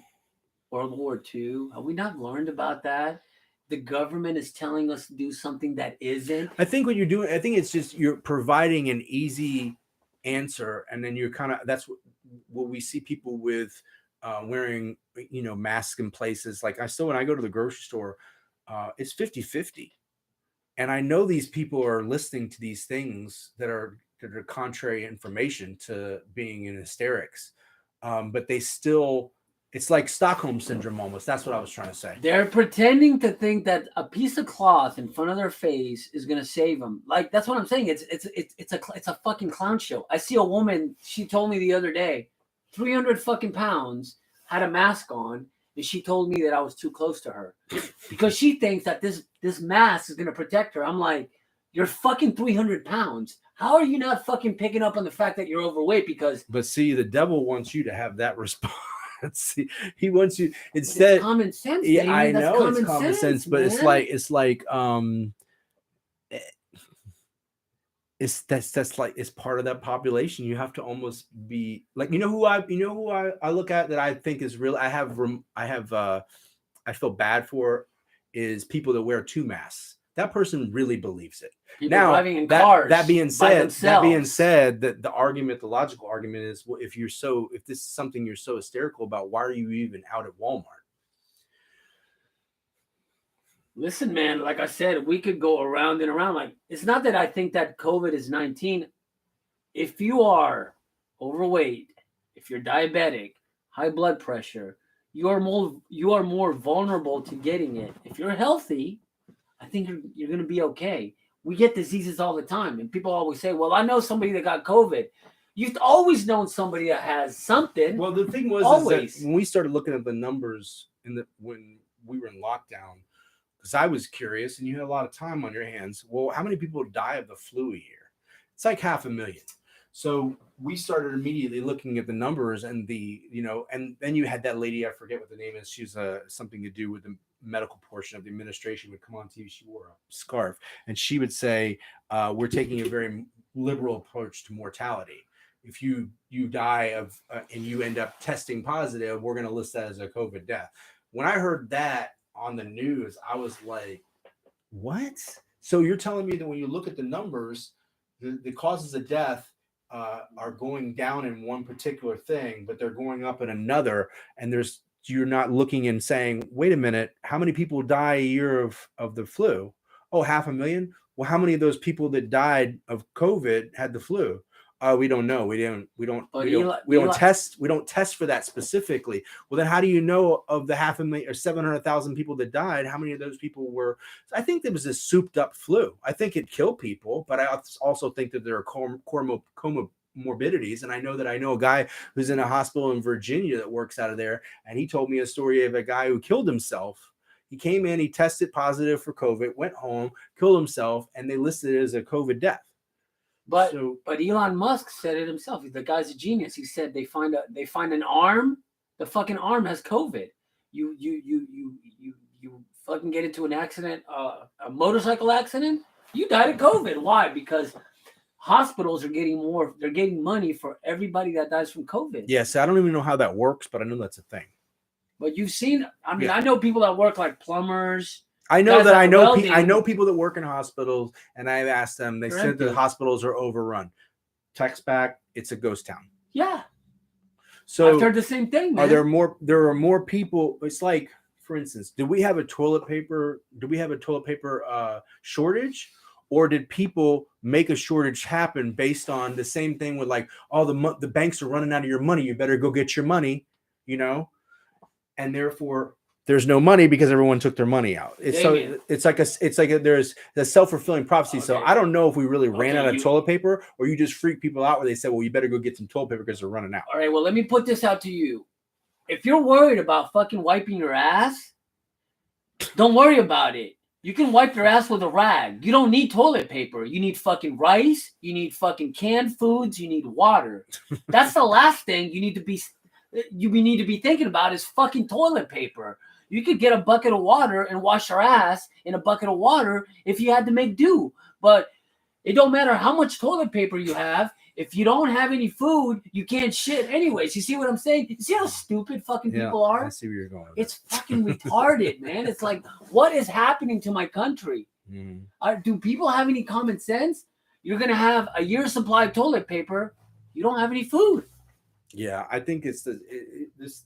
World War II? Have we not learned about that? The government is telling us to do something that isn't. I think what you're doing, I think it's just you're providing an easy answer, and then you're kind of that's what we see people with wearing masks in places. Like when I go to the grocery store, it's 50-50. And I know these people are listening to these things that are contrary information to being in hysterics, but they still. It's like Stockholm syndrome almost. That's what I was trying to say. They're pretending to think that a piece of cloth in front of their face is gonna save them. Like that's what I'm saying. It's a fucking clown show. I see a woman. She told me the other day, 300 fucking pounds, had a mask on, and she told me that I was too close to her because she thinks that this mask is gonna protect her. I'm like, you're fucking 300 pounds. How are you not fucking picking up on the fact that you're overweight? But see, the devil wants you to have that response. See, he wants you instead. It's common sense. Yeah, Damon. I That's know it's common sense, but man. it's like that's like it's part of that population. You have to almost be like who I look at that I think is real. I feel bad for is people that wear two masks. That person really believes it. People driving in cars. That being said, that the logical argument is, well, if this is something you're so hysterical about, why are you even out at Walmart? Listen, man, like I said, we could go around and around. Like, it's not that I think that COVID is 19. If you are overweight, if you're diabetic, high blood pressure, you are more vulnerable to getting it. If you're healthy, I think you're going to be okay. We get diseases all the time, and people always say, well, I know somebody that got COVID. You've always known somebody that has something. Well, the thing was is that when we started looking at the numbers when we were in lockdown, because I was curious, and you had a lot of time on your hands. Well, how many people die of the flu a year? It's like 500,000. So we started immediately looking at the numbers and and then you had that lady, I forget what the name is. She's something to do with the medical portion of the administration, would come on TV. She wore a scarf and she would say, we're taking a very liberal approach to mortality. If you die of and you end up testing positive, we're going to list that as a COVID death. When I heard that on the news, I was like, what? So you're telling me that when you look at the numbers, the causes of death are going down in one particular thing, but they're going up in another, and you're not looking and saying, wait a minute, how many people die a year of the flu? Oh, 500,000. Well, how many of those people that died of COVID had the flu? We don't know. We don't test for that specifically. Well, then how do you know of the 500,000 or 700,000 people that died? How many of those people were? I think there was this souped up flu. I think it killed people, but I also think that there are comorbidities. And I know a guy who's in a hospital in Virginia that works out of there, and he told me a story of a guy who killed himself. He came in, he tested positive for COVID, went home, killed himself, and they listed it as a COVID death. But Elon Musk said it himself. The guy's a genius. He said they find an arm. The fucking arm has COVID. You fucking get into an accident, a motorcycle accident. You died of COVID. Why? Because hospitals are getting more. They're getting money for everybody that dies from COVID. Yes, I don't even know how that works, but I know that's a thing. But you've seen. I mean, I know people that work like plumbers. I know people that work in hospitals, and I've asked them. They said the hospitals are overrun. Text back, it's a ghost town. Yeah, I've So heard the same thing, are there man. more? There are more people. It's like, for instance, do we have a toilet paper? Do we have a toilet paper shortage, or did people make a shortage happen based on the same thing with like, oh, the banks are running out of your money. You better go get your money, you know, and therefore there's no money because everyone took their money out. It's Damien. so it's like there's the self-fulfilling prophecy. So Okay. I don't know if we really ran Okay. out of You. toilet paper or you just freak people out where they said, well, you better go get some toilet paper because they're running out. All right. Well, let me put this out to you. If you're worried about fucking wiping your ass, don't worry about it. You can wipe your ass with a rag. You don't need toilet paper. You need fucking rice. You need fucking canned foods. You need water. That's the last thing you need to be thinking about is fucking toilet paper. You could get a bucket of water and wash your ass in a bucket of water if you had to make do. But it don't matter how much toilet paper you have. If you don't have any food, you can't shit anyways. You see what I'm saying? You see how stupid fucking people I are? see where you're going. It's fucking retarded, man. It's like, what is happening to my country? Do people have any common sense? You're going to have a year's supply of toilet paper. You don't have any food. Yeah, I think it's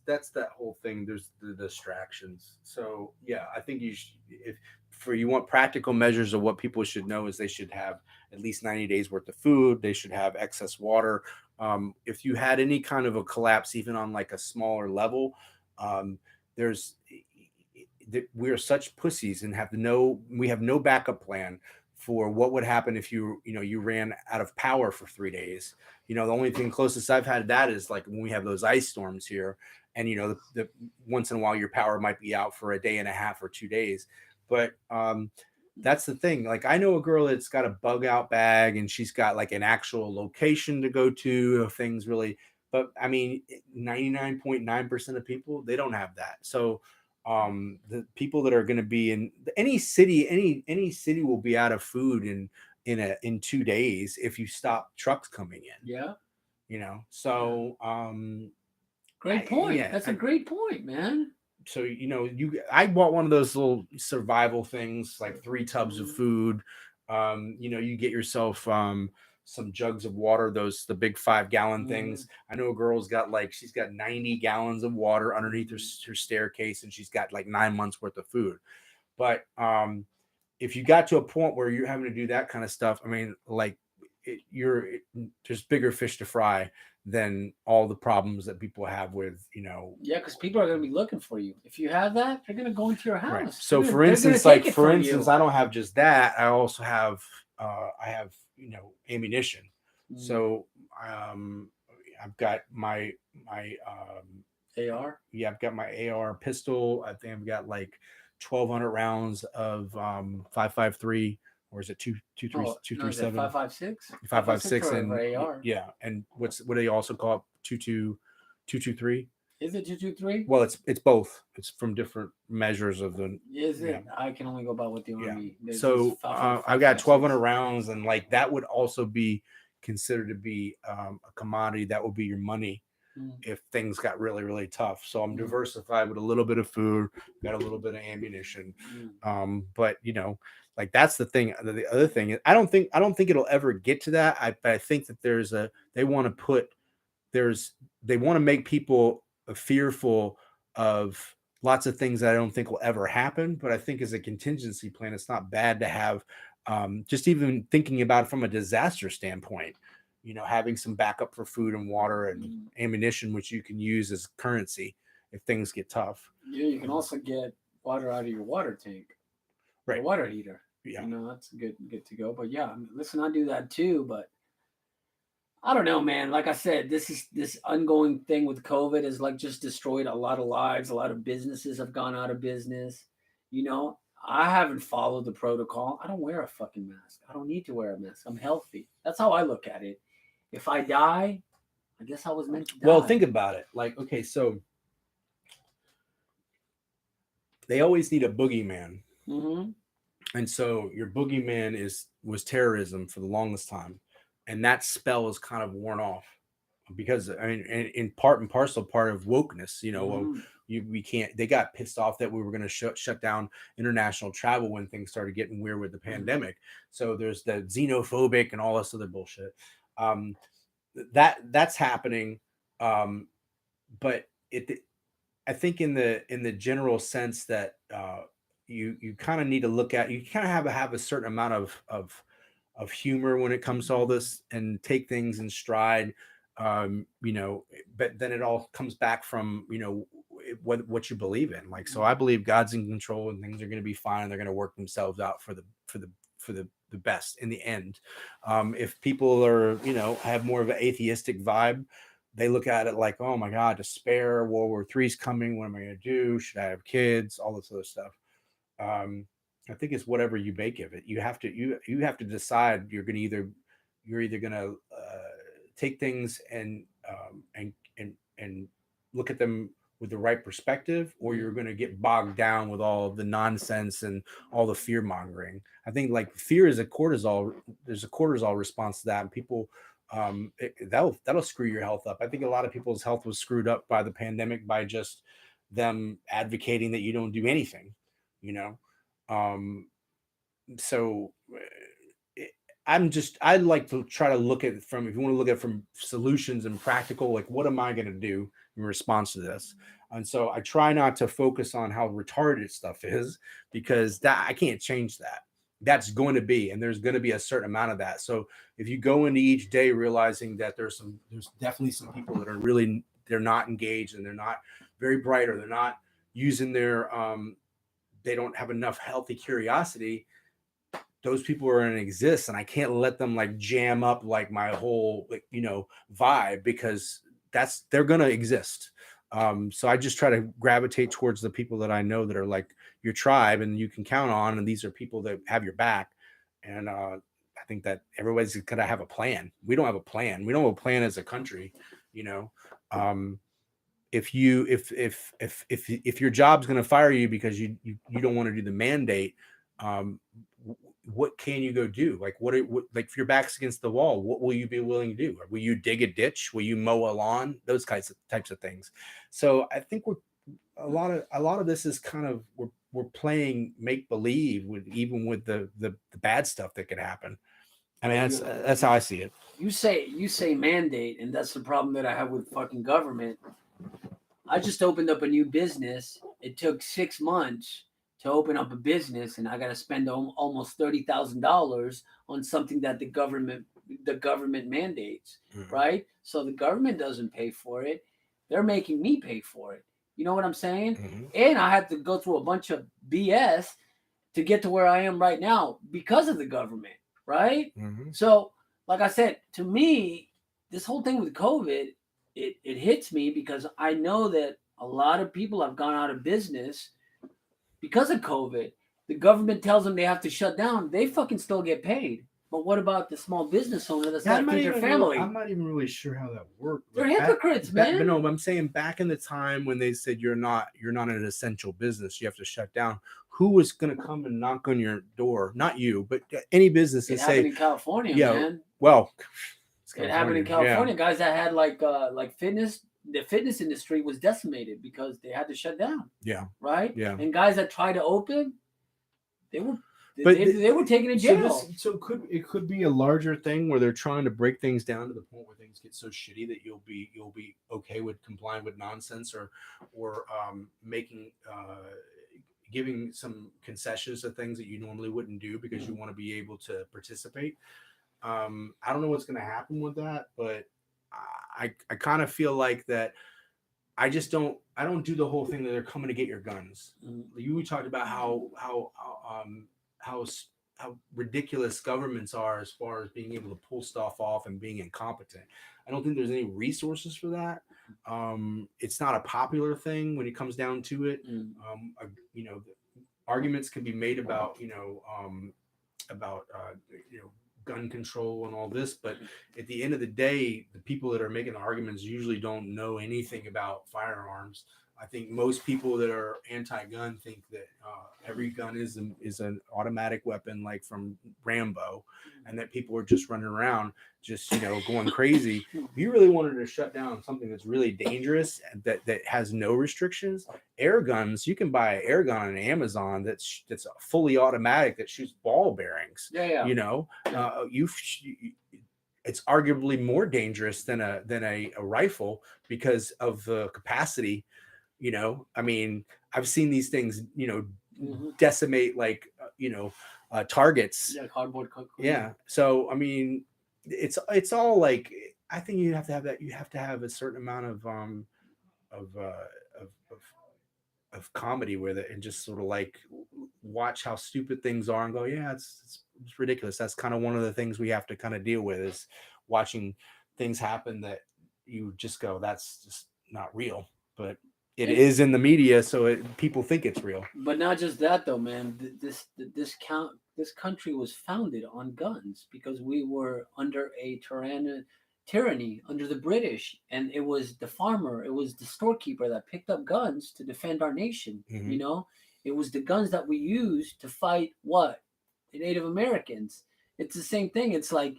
that's that whole thing. There's the distractions. So yeah, I think if for you want practical measures of what people should know is they should have at least 90 days worth of food. They should have excess water. If you had any kind of a collapse, even on like a smaller level, um, there's we are such pussies and we have no backup plan for what would happen if you ran out of power for 3 days. The only thing closest I've had to that is like when we have those ice storms here, and the once in a while your power might be out for a day and a half or 2 days. But that's the thing. Like I know a girl that's got a bug out bag and she's got like an actual location to go to if things really. But I mean, 99.9% of people they don't have that. So the people that are going to be in any city, any city will be out of food in 2 days if you stop trucks coming in. Yeah. So Great point. yeah, That's a great point, man. so I bought one of those little survival things, like 3 tubs of food. You get yourself some jugs of water, the big 5 gallon things. I know a girl's got she's got 90 gallons of water underneath her staircase, and she's got like 9 months worth of food. But if you got to a point where you're having to do that kind of stuff, I mean, like there's bigger fish to fry than all the problems that people have with. Yeah, because people are going to be looking for you. If you have that, they're going to go into your house. Right. So They're for instance, take it from you. I don't have just that. I also have I have ammunition. So I've got my AR. Yeah, I've got my AR pistol. I think I've got like 1,200 rounds of 5.53, or is it 2.37? 5.56. 5.56 and AR. Yeah, and what do they also call it? 2.23? Is it 2.23? Well, it's both. It's from different measures of the. Is it? Yeah. I can only go by what the Army. Yeah. So I've got 1,200 rounds, and like that would also be considered to be a commodity that would be your money if things got really, really tough. So I'm diversified with a little bit of food, got a little bit of ammunition. But like that's the thing. The other thing is I don't think it'll ever get to that. I think that they want to make people fearful of lots of things that I don't think will ever happen. But I think as a contingency plan, it's not bad to have just even thinking about it from a disaster standpoint. Having some backup for food and water and ammunition, which you can use as currency if things get tough. Yeah, you can also get water out of your water tank, right? Your water heater. Yeah, that's good to go. But yeah, listen, I do that too. But I don't know, man. Like I said, this ongoing thing with COVID has like just destroyed a lot of lives. A lot of businesses have gone out of business. I haven't followed the protocol. I don't wear a fucking mask. I don't need to wear a mask. I'm healthy. That's how I look at it. If I die, I guess I was meant to die. Well, think about it. Like, okay, so they always need a boogeyman. And so your boogeyman was terrorism for the longest time. And that spell is kind of worn off because I mean, in part and parcel part of wokeness, we can't. They got pissed off that we were going to shut down international travel when things started getting weird with the pandemic. So there's the xenophobic and all this other bullshit. that's happening. Um, but I think in the general sense that you kind of need to look at, you kind of have a certain amount of humor when it comes to all this and take things in stride. You know, but then it all comes back from, you know, what you believe in. Like, so I believe God's in control and things are going to be fine and they're going to work themselves out for the best in the end. If people are, you know, have more of an atheistic vibe, they look at it like, oh my God, despair, World War III is coming. What am I going to do? Should I have kids? All this other stuff. Um, I think it's whatever you make of it. You have to decide. You're either going to take things and look at them with the right perspective, or you're going to get bogged down with all of the nonsense and all the fear mongering. I think like fear is a cortisol. There's a cortisol response to that, and people that'll screw your health up. I think a lot of people's health was screwed up by the pandemic by just them advocating that you don't do anything, you know. Um, so I like to try to look at it from, if you want to look at it from solutions and practical, like what am I going to do in response to this? And so I try not to focus on how retarded stuff is, because that I can't change that. That's going to be, and there's going to be a certain amount of that. So if you go into each day realizing that there's definitely some people that are really, they're not engaged and they're not very bright, or they're not using their they don't have enough healthy curiosity, those people are going to exist, and I can't let them like jam up like my whole, like, you know, vibe, because they're going to exist. So I just try to gravitate towards the people that I know that are like your tribe and you can count on, and these are people that have your back. And I think that everybody's going to have a plan. We don't have a plan. We don't have a plan as a country, you know. um, if your job's going to fire you because you don't want to do the mandate, um, what can you go do? Like what like if your back's against the wall, what will you be willing to do? Will you dig a ditch? Will you mow a lawn? Those types of things. So I think we're a lot of this is kind of, we're playing make believe with, even with the bad stuff that could happen. I mean, that's how I see it. You say mandate, and that's the problem that I have with fucking government. I just opened up a new business. It took 6 months to open up a business, and I got to spend almost $30,000 on something that the government mandates, Mhm. right? So the government doesn't pay for it; they're making me pay for it. You know what I'm saying? Mhm. And I had to go through a bunch of BS to get to where I am right now because of the government, right? Mhm. So, like I said, to me, this whole thing with COVID, it hits me because I know that a lot of people have gone out of business because of COVID. The government tells them they have to shut down. They fucking still get paid. But what about the small business owner that's Yeah, got to feed their family? I'm not even really sure how that worked. They're But hypocrites, but man. no, I'm saying back in the time when they said you're not an essential business, you have to shut down. Who was going to come and knock on your door? Not you, but any business and It happened say, in California, "Yeah, man. well, it's It happened in California." Yeah, California. Guys that had like fitness, the fitness industry was decimated because they had to shut down, yeah, right? yeah. And guys that tried to open, they were But they were taken to jail. so could be a larger thing where they're trying to break things down to the point where things get so shitty that you'll be okay with complying with nonsense, or making giving some concessions to things that you normally wouldn't do because you want to be able to participate. I don't know what's going to happen with that, but I kind of feel like that I don't do the whole thing that they're coming to get your guns. You talked about how how ridiculous governments are as far as being able to pull stuff off and being incompetent. I don't think there's any resources for that. It's not a popular thing when it comes down to it. You know, arguments can be made about, about gun control and all this, but at the end of the day, the people that are making the arguments usually don't know anything about firearms. I think most people that are anti-gun think that every gun is an automatic weapon, like from Rambo, and that people are just running around, just going crazy. If you really wanted to shut down something that's really dangerous and that has no restrictions, air guns, you can buy an air gun on Amazon that's fully automatic that shoots ball bearings. Yeah, yeah. You know, you it's arguably more dangerous than a rifle because of the capacity. I mean, I've seen these things, Hmm. decimate like targets. Yeah, cardboard cookie. Yeah. So I mean, it's all like, I think you have to have that. You have to have a certain amount of of comedy with it, and just sort of like watch how stupid things are and go, yeah, it's ridiculous. That's kind of one of the things we have to kind of deal with, is watching things happen that you just go, that's just not real, but it And is in the media, so people think it's real. but not just that though, man. This country was founded on guns because we were under a tyranny under the British, and it was the farmer, it was the storekeeper that picked up guns to defend our nation. Mm-hmm. It was the guns that we used to fight what, the Native Americans. It's the same thing. It's like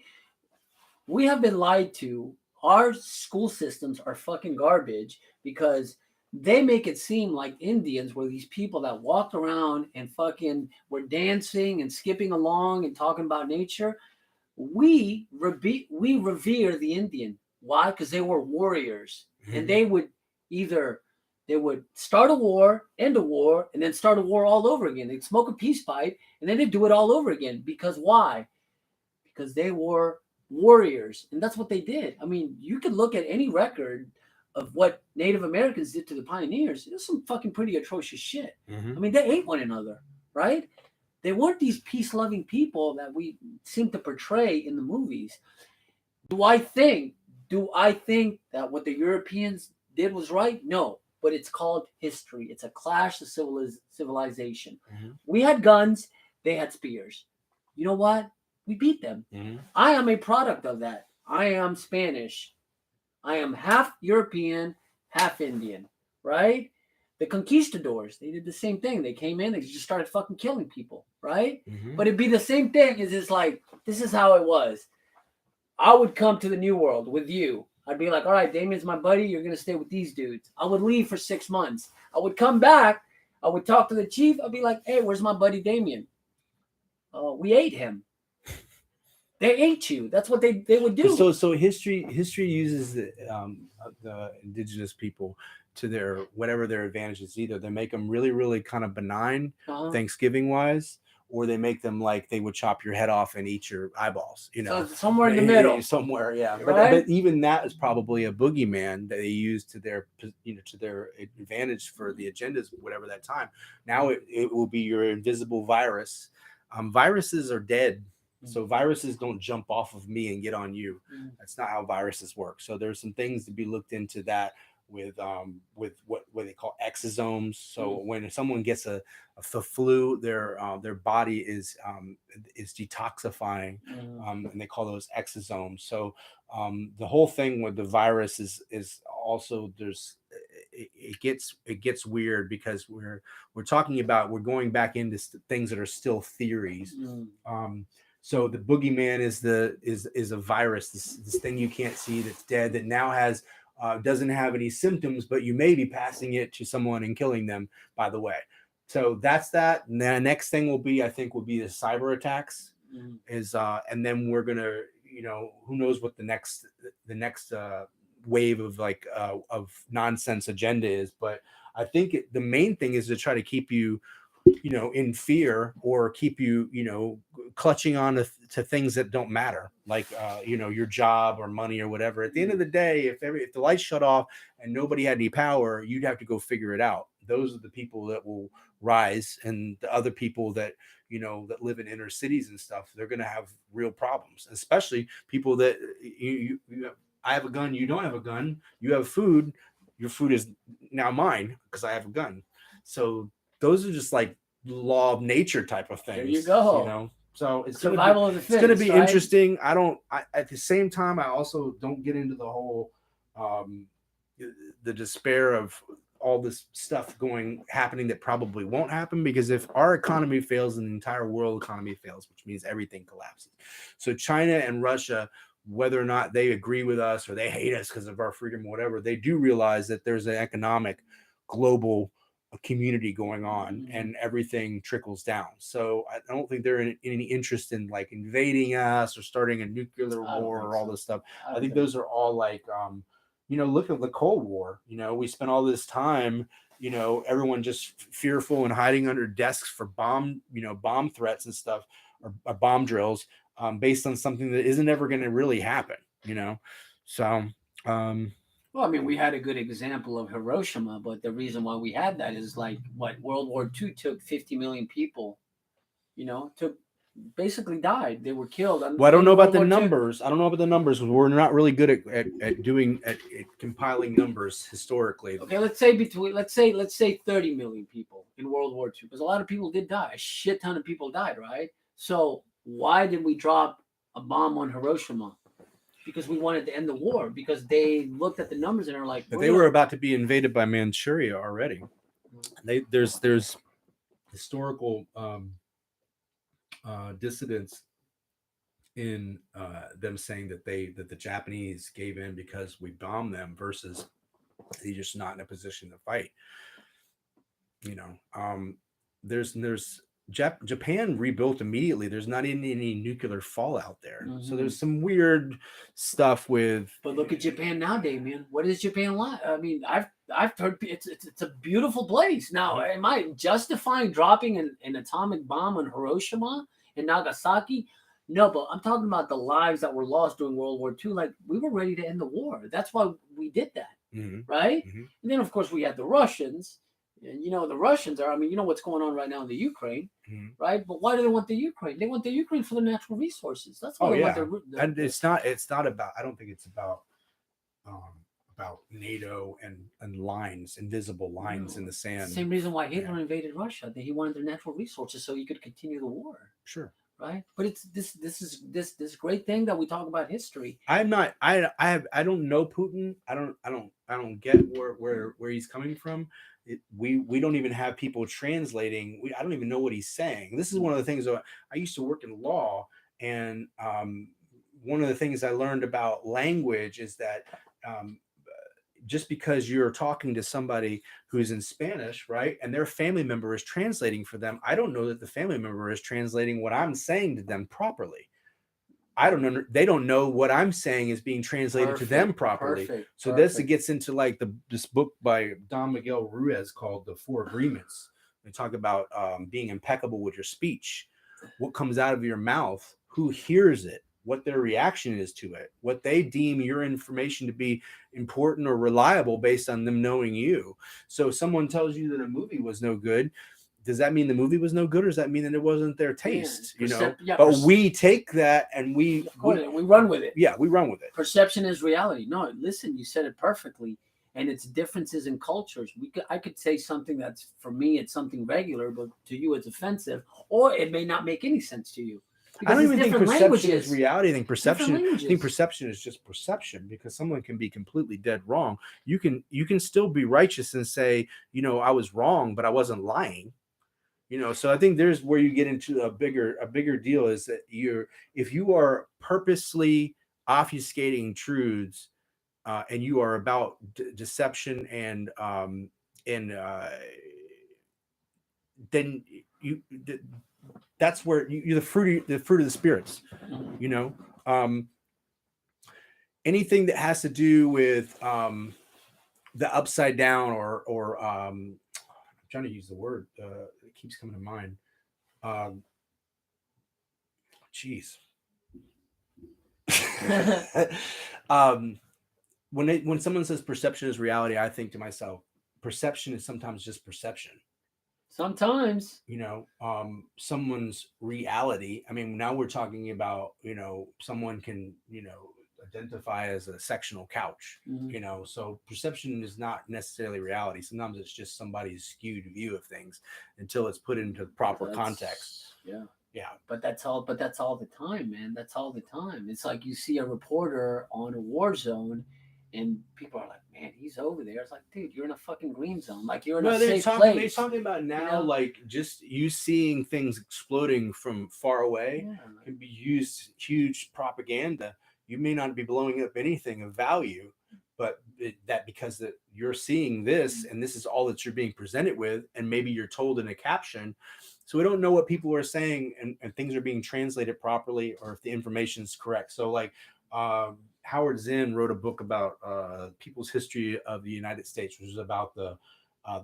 we have been lied to. Our school systems are fucking garbage because they make it seem like Indians were these people that walked around and fucking were dancing and skipping along and talking about nature. We revere the Indian. Why? Because they were warriors, and Mm-hmm. they would either they would start a war, end a war, and then start a war all over again. They'd smoke a peace pipe, and then they'd do it all over again. Because why? Because they were warriors, and that's what they did. I mean, you could look at any record of what Native Americans did to the pioneers. It was some fucking pretty atrocious shit. Mm-hmm. I mean, they ate one another, right? They weren't these peace-loving people that we seem to portray in the movies. Do I think? Do I think that what the Europeans did was right? No, but it's called history. It's a clash of civilization. Mm-hmm. We had guns, they had spears. You know what? We beat them. Mm-hmm. I am a product of that. I am Spanish. I am half European, half Indian, right? The conquistadors, they did the same thing. They came in, they just started fucking killing people, right? Mm-hmm. But it'd be the same thing as it's like, this is how it was. I would come to the New World with you. I'd be like, all right, Damien's my buddy. You're going to stay with these dudes. I would leave for 6 months. I would come back. I would talk to the chief. I'd be like, hey, where's my buddy Damien? We ate him. They ate you. That's what they would do. So history uses the indigenous people to their whatever their advantages. Either they make them really kind of benign, Thanksgiving wise, or they make them like they would chop your head off and eat your eyeballs. So somewhere in the middle. Somewhere, yeah. Right? But even that is probably a boogeyman that they use to their to their advantage for the agendas, whatever that time. Now it will be your invisible virus. Viruses are dead. So viruses don't jump off of me and get on you. That's not how viruses work. So there's some things to be looked into that with what they call exosomes. So when someone gets a flu, their body is detoxifying, and they call those exosomes. So the whole thing with the virus is also it gets weird because we're talking about, we're going back into things that are still theories. So the boogeyman is a virus, this thing you can't see that's dead, that now has doesn't have any symptoms, but you may be passing it to someone and killing them, by the way. So that's that. And the next thing will be, I think, will be the cyber attacks. Is and then we're gonna, who knows what the next wave of like of nonsense agenda is. But I think the main thing is to try to keep you in fear, or keep you clutching on to things that don't matter, like your job or money or whatever. At the end of the day, if the lights shut off and nobody had any power, you'd have to go figure it out. Those are the people that will rise, and the other people that that live in inner cities and stuff, they're going to have real problems, especially people that I have a gun, you don't have a gun, you have food, your food is now mine because I have a gun. So those are just like law of nature type of things. There you go. So it's survival of the fittest. It's going to be right? interesting. At the same time, I also don't get into the whole the despair of all this stuff happening that probably won't happen, because if our economy fails, and the entire world economy fails, which means everything collapses. So China and Russia, whether or not they agree with us or they hate us because of our freedom or whatever, they do realize that there's an economic global a community going on, and everything trickles down. So I don't think they're in any interest in like invading us or starting a nuclear I don't war think or all so. this stuff. I I don't think think those are all like, look at the Cold War. We spent all this time, everyone just fearful and hiding under desks for bomb threats and stuff, or bomb drills, based on something that isn't ever going to really happen. So um, Well, I mean, we had a good example of Hiroshima, but the reason why we had that is like what World War II took 50 million people, took basically died. They were killed at well, I the don't end know of about World the War II. numbers. I don't know about the numbers because we're not really good at compiling numbers historically. Okay, let's say 30 million people in World War II, because a lot of people did die. A shit ton of people died, right? So why did we drop a bomb on Hiroshima? Because we wanted to end the war. Because they looked at the numbers and are like, But we're they were gonna. about to be invaded by Manchuria already. There's historical dissidents in them saying that the Japanese gave in because we bombed them versus they're just not in a position to fight. You know, there's Japan rebuilt immediately. There's not any nuclear fallout there, so Mhm. there's some weird stuff with. But look at Japan now, Damien. What is Japan like? I mean, I've heard it's a beautiful place. Now, am I justifying dropping an atomic bomb on Hiroshima and Nagasaki? No, but I'm talking about the lives that were lost during World War II. Like we were ready to end the war. That's why we did that, Mhm, right? mhm. And then of course we had the Russians. And the Russians are. I mean, you know what's going on right now in the Ukraine, Mhm. right? But why do they want the Ukraine? They want the Ukraine for the natural resources. That's why Oh they want yeah, and the it's not about. I don't think it's um, about NATO and lines, invisible lines in No, the it's the sand. same reason why Yeah, Hitler invaded Russia. That he wanted their natural resources so he could continue the war, sure. right? But it's this great thing that we talk about history. I'm not. I don't know Putin. I don't get where he's coming from. We don't even have people translating. I don't even know what he's saying. This is one of the things that I used to work in law, and one of the things I learned about language is that um, just because you're talking to somebody who's in Spanish, right, and their family member is translating for them, I don't know that the family member is translating what I'm saying to them properly. I don't know. They don't know what I'm saying is being translated to them Perfect, properly. perfect, So this perfect. gets into like this book by Don Miguel Ruiz called The Four Agreements. They talk about being impeccable with your speech, what comes out of your mouth, who hears it, what their reaction is to it, what they deem your information to be important or reliable based on them knowing you. So if someone tells you that a movie was no good, does that mean the movie was no good, or does that mean that it wasn't their Yeah, taste? yeah. But we take that and we Of course, we we run with it. yeah, we run with it. Perception is reality. No, listen, you said it perfectly. And it's differences in cultures. I could say something that's for me, it's something regular, but to you, it's offensive, or it may not make any sense to you I because don't it's even think different perception is languages. reality. Different I think languages. perception is just perception because someone can be completely dead wrong. You can still be righteous and say, I was wrong, but I wasn't lying. So I think there's where you get into a bigger deal is that if you are purposely obfuscating truths, and you are about deception and then that's where you're the fruit of the spirits. Mhm. You know, um, anything that has to do with the upside down or I'm trying to use the word it keeps coming to mind. Um, Jeez. um, when someone says perception is reality, I think to myself, perception is sometimes just perception. Sometimes. Someone's reality. I mean, now we're talking about, someone can, identify as a sectional couch, Mhm. so perception is not necessarily reality. Sometimes it's just somebody's skewed view of things until it's put into proper context. Yeah. Yeah. But that's all. But that's all the time, man. That's all the time. It's like you see a reporter on a war zone, and people are like, "Man, he's over there." It's like, dude, you're in a fucking green zone. Like you're in a No, they're safe talking. They're place. talking about You now, know? like just you seeing things exploding from far away Yeah. can be used huge propaganda. You may not be blowing up anything of value, but that because that you're seeing this and this is all that you're being presented with, and maybe you're told in a caption, so we don't know what people are saying, and things are being translated properly or if the information is correct. So like Howard Zinn wrote a book about people's history of the United States, which is about uh,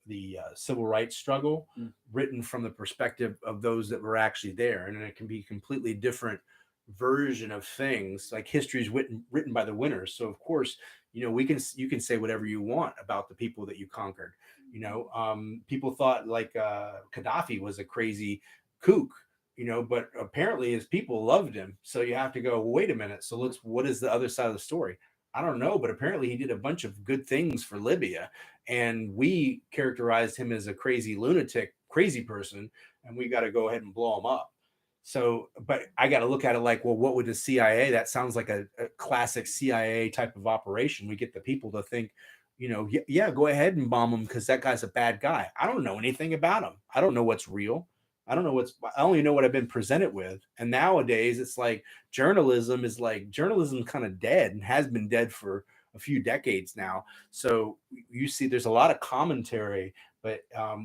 the civil rights struggle, written from the perspective of those that were actually there, and it can be a completely different version of things. Like history is written by the winners, so of course, you can say whatever you want about the people that you conquered. People thought like Gaddafi was a crazy kook, but apparently his people loved him. So you have to go, well, wait a minute. So what is the other side of the story? I don't know, but apparently he did a bunch of good things for Libya, and we characterized him as a crazy lunatic, crazy person, and we got to go ahead and blow him up. So, but I got to look at it like, well, what would the CIA? That sounds like a classic CIA type of operation. We get the people to think, yeah, go ahead and bomb him because that guy's a bad guy. I don't know anything about him. I don't know what's real. I only know what I've been presented with. And nowadays it's like journalism kind of dead and has been dead for a few decades now. So you see there's a lot of commentary, but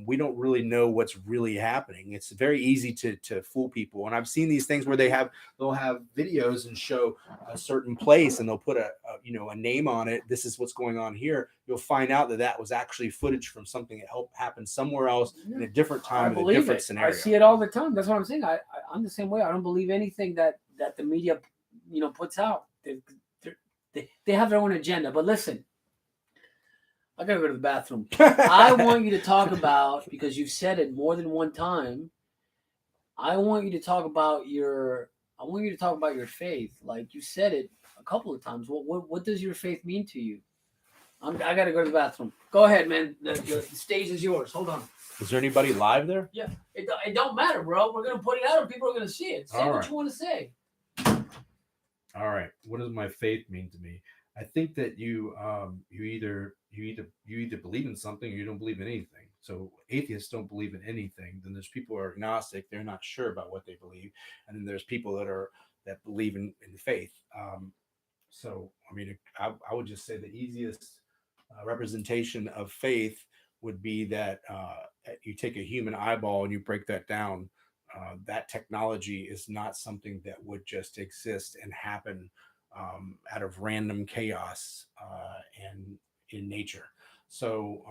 we don't really know what's really happening. It's very easy to fool people. And I've seen these things where they'll have videos and show a certain place, and they'll put a name on it. This is what's going on here. You'll find out that was actually footage from something that happened somewhere else in a different time in a different scenario. I see it all the time. That's what I'm saying. I'm the same way. I don't believe anything that the media puts out. They have their own agenda. But listen, I gotta go to the bathroom. I want you to talk about, because you've said it more than one time. I want you to talk about your faith. Like you said it a couple of times. What does your faith mean to you? I gotta go to the bathroom. Go ahead, man. The stage is yours. Hold on. Is there anybody live there? Yeah, it don't matter, bro. We're gonna put it out, and people are gonna see it. Say what you want to say. All right. What does my faith mean to me? I think that you either believe in something or you don't believe in anything. So atheists don't believe in anything. Then there's people who are agnostic; they're not sure about what they believe, and then there's people that believe in faith. So I mean, I would just say the easiest representation of faith would be that you take a human eyeball and you break that down. That technology is not something that would just exist and happen out of random chaos and in nature. So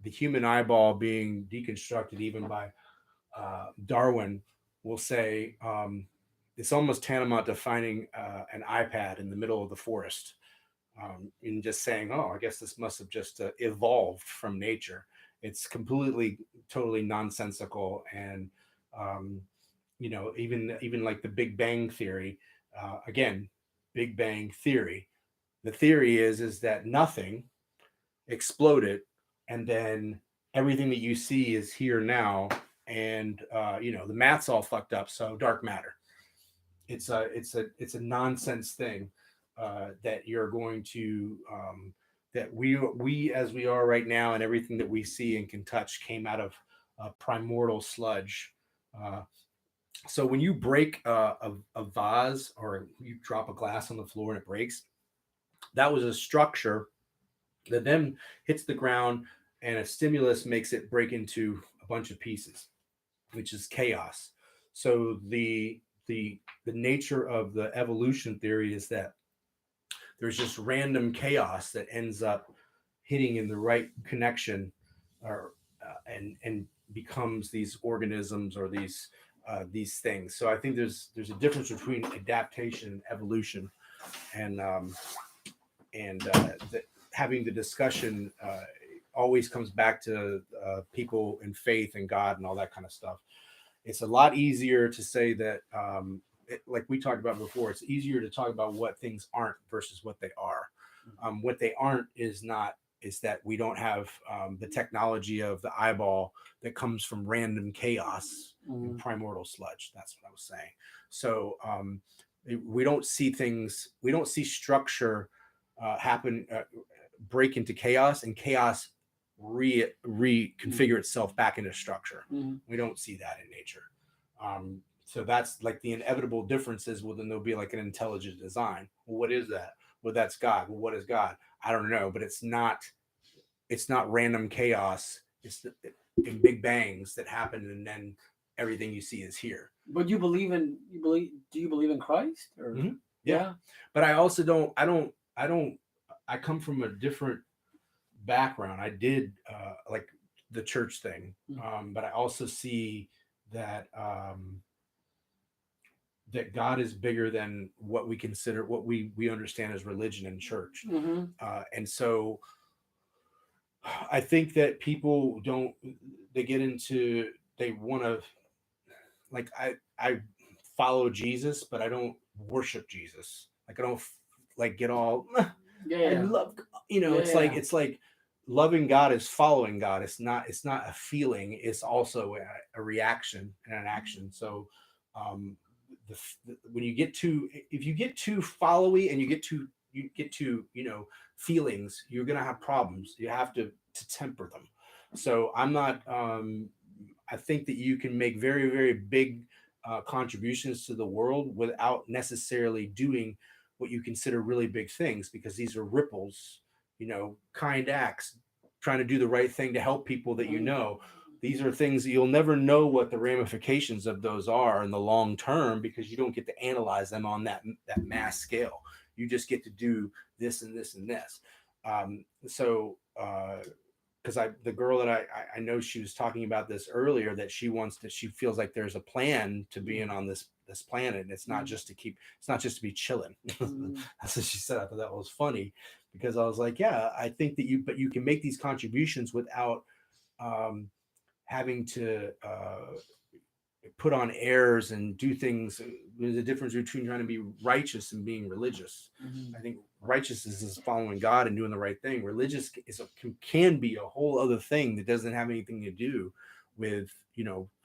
the human eyeball being deconstructed even by Darwin will say it's almost tantamount to finding an iPad in the middle of the forest and just saying, oh, I guess this must have just evolved from nature. It's completely, totally nonsensical. And, even like the Big Bang Theory, again, Big Bang Theory. The theory is that nothing exploded, and then everything that you see is here now, and the math's all fucked up. So dark matter. It's a nonsense thing that you're going to that we as we are right now, and everything that we see and can touch came out of primordial sludge. So when you break a vase or you drop a glass on the floor and it breaks, that was a structure that then hits the ground, and a stimulus makes it break into a bunch of pieces, which is chaos. So the nature of the evolution theory is that there's just random chaos that ends up hitting in the right connection, or and becomes these organisms or these things. So I think there's a difference between adaptation and evolution, and having the discussion always comes back to people in faith and God and all that kind of stuff. It's a lot easier to say that, like we talked about before, it's easier to talk about what things aren't versus what they are. What they aren't is that we don't have the technology of the eyeball that comes from random chaos and primordial sludge. That's what I was saying. So we don't see structure happen, break into chaos, and chaos reconfigure itself back into structure. We don't see that in nature. So that's like the inevitable differences. Well, then there'll be like an intelligent design. Well, what is that? Well, that's God. Well, what is God? I don't know, but it's not random chaos. It's in big bangs that happen, and then everything you see is here. But do you believe in Christ or Mm-hmm. Yeah, yeah? but I also don't. I don't. I come from a different background. I did like the church thing, but I also see that that God is bigger than what we consider, what we understand as religion and church, Mm-hmm. and so I think that people don't. They get into. They want to like I follow Jesus, but I don't worship Jesus. Like I don't like get all Yeah, I yeah, love yeah, yeah. it's like loving God is following God. It's not a feeling. It's also a reaction and an action. So um when you get too if you get too followy and you get to feelings, you're gonna have problems. You have to temper them. So I'm not I think that you can make very, very big contributions to the world without necessarily doing what you consider really big things, because these are ripples, kind acts, trying to do the right thing to help people that you Mm. know. These are things that you'll never know what the ramifications of those are in the long term, because you don't get to analyze them on that mass scale. You just get to do this and this and this. Because the girl that I know, she was talking about this earlier, that she feels like there's a plan to being on this planet, and it's not just to be chilling. That's what she said. I thought that was funny, because I was like, yeah, I think that you can make these contributions without um, having to put on airs and do things. There's a difference between trying to be righteous and being religious. Mm-hmm. I think righteousness is following God and doing the right thing. Religious can be a whole other thing that doesn't have anything to do with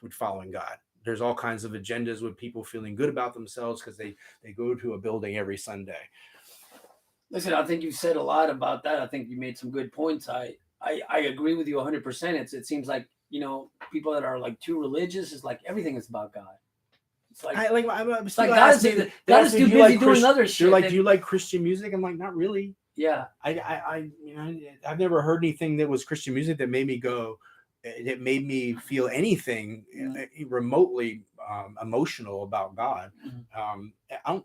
with following God. There's all kinds of agendas with people feeling good about themselves because they go to a building every Sunday. Listen, I think you said a lot about that. I think you made some good points. I agree with you 100%. It seems like people that are like too religious is like everything is about God. It's like It's like God God is is too do you busy like doing other They're shit. like, do you like Christian music? I'm like, not really. Yeah. I've never heard anything that was Christian music that made me go, that made me feel anything remotely emotional about God.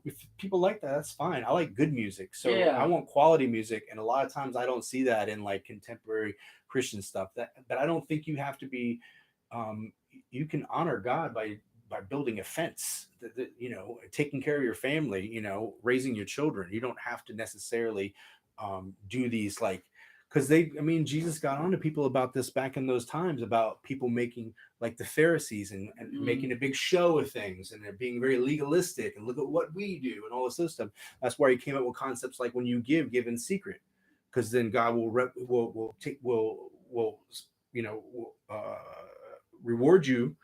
If people like that, that's fine. I like good music, so I Yeah. want quality music, and a lot of times I don't see that in like contemporary Christian stuff. But I don't think you have to be. Um, you can honor God by building a fence, taking care of your family, raising your children. You don't have to necessarily do these like, because Jesus got on to people about this back in those times, about people making like the Pharisees and making a big show of things, and they're being very legalistic and look at what we do and all this system. That's why he came up with concepts like, when you give in secret, because then God will reward you,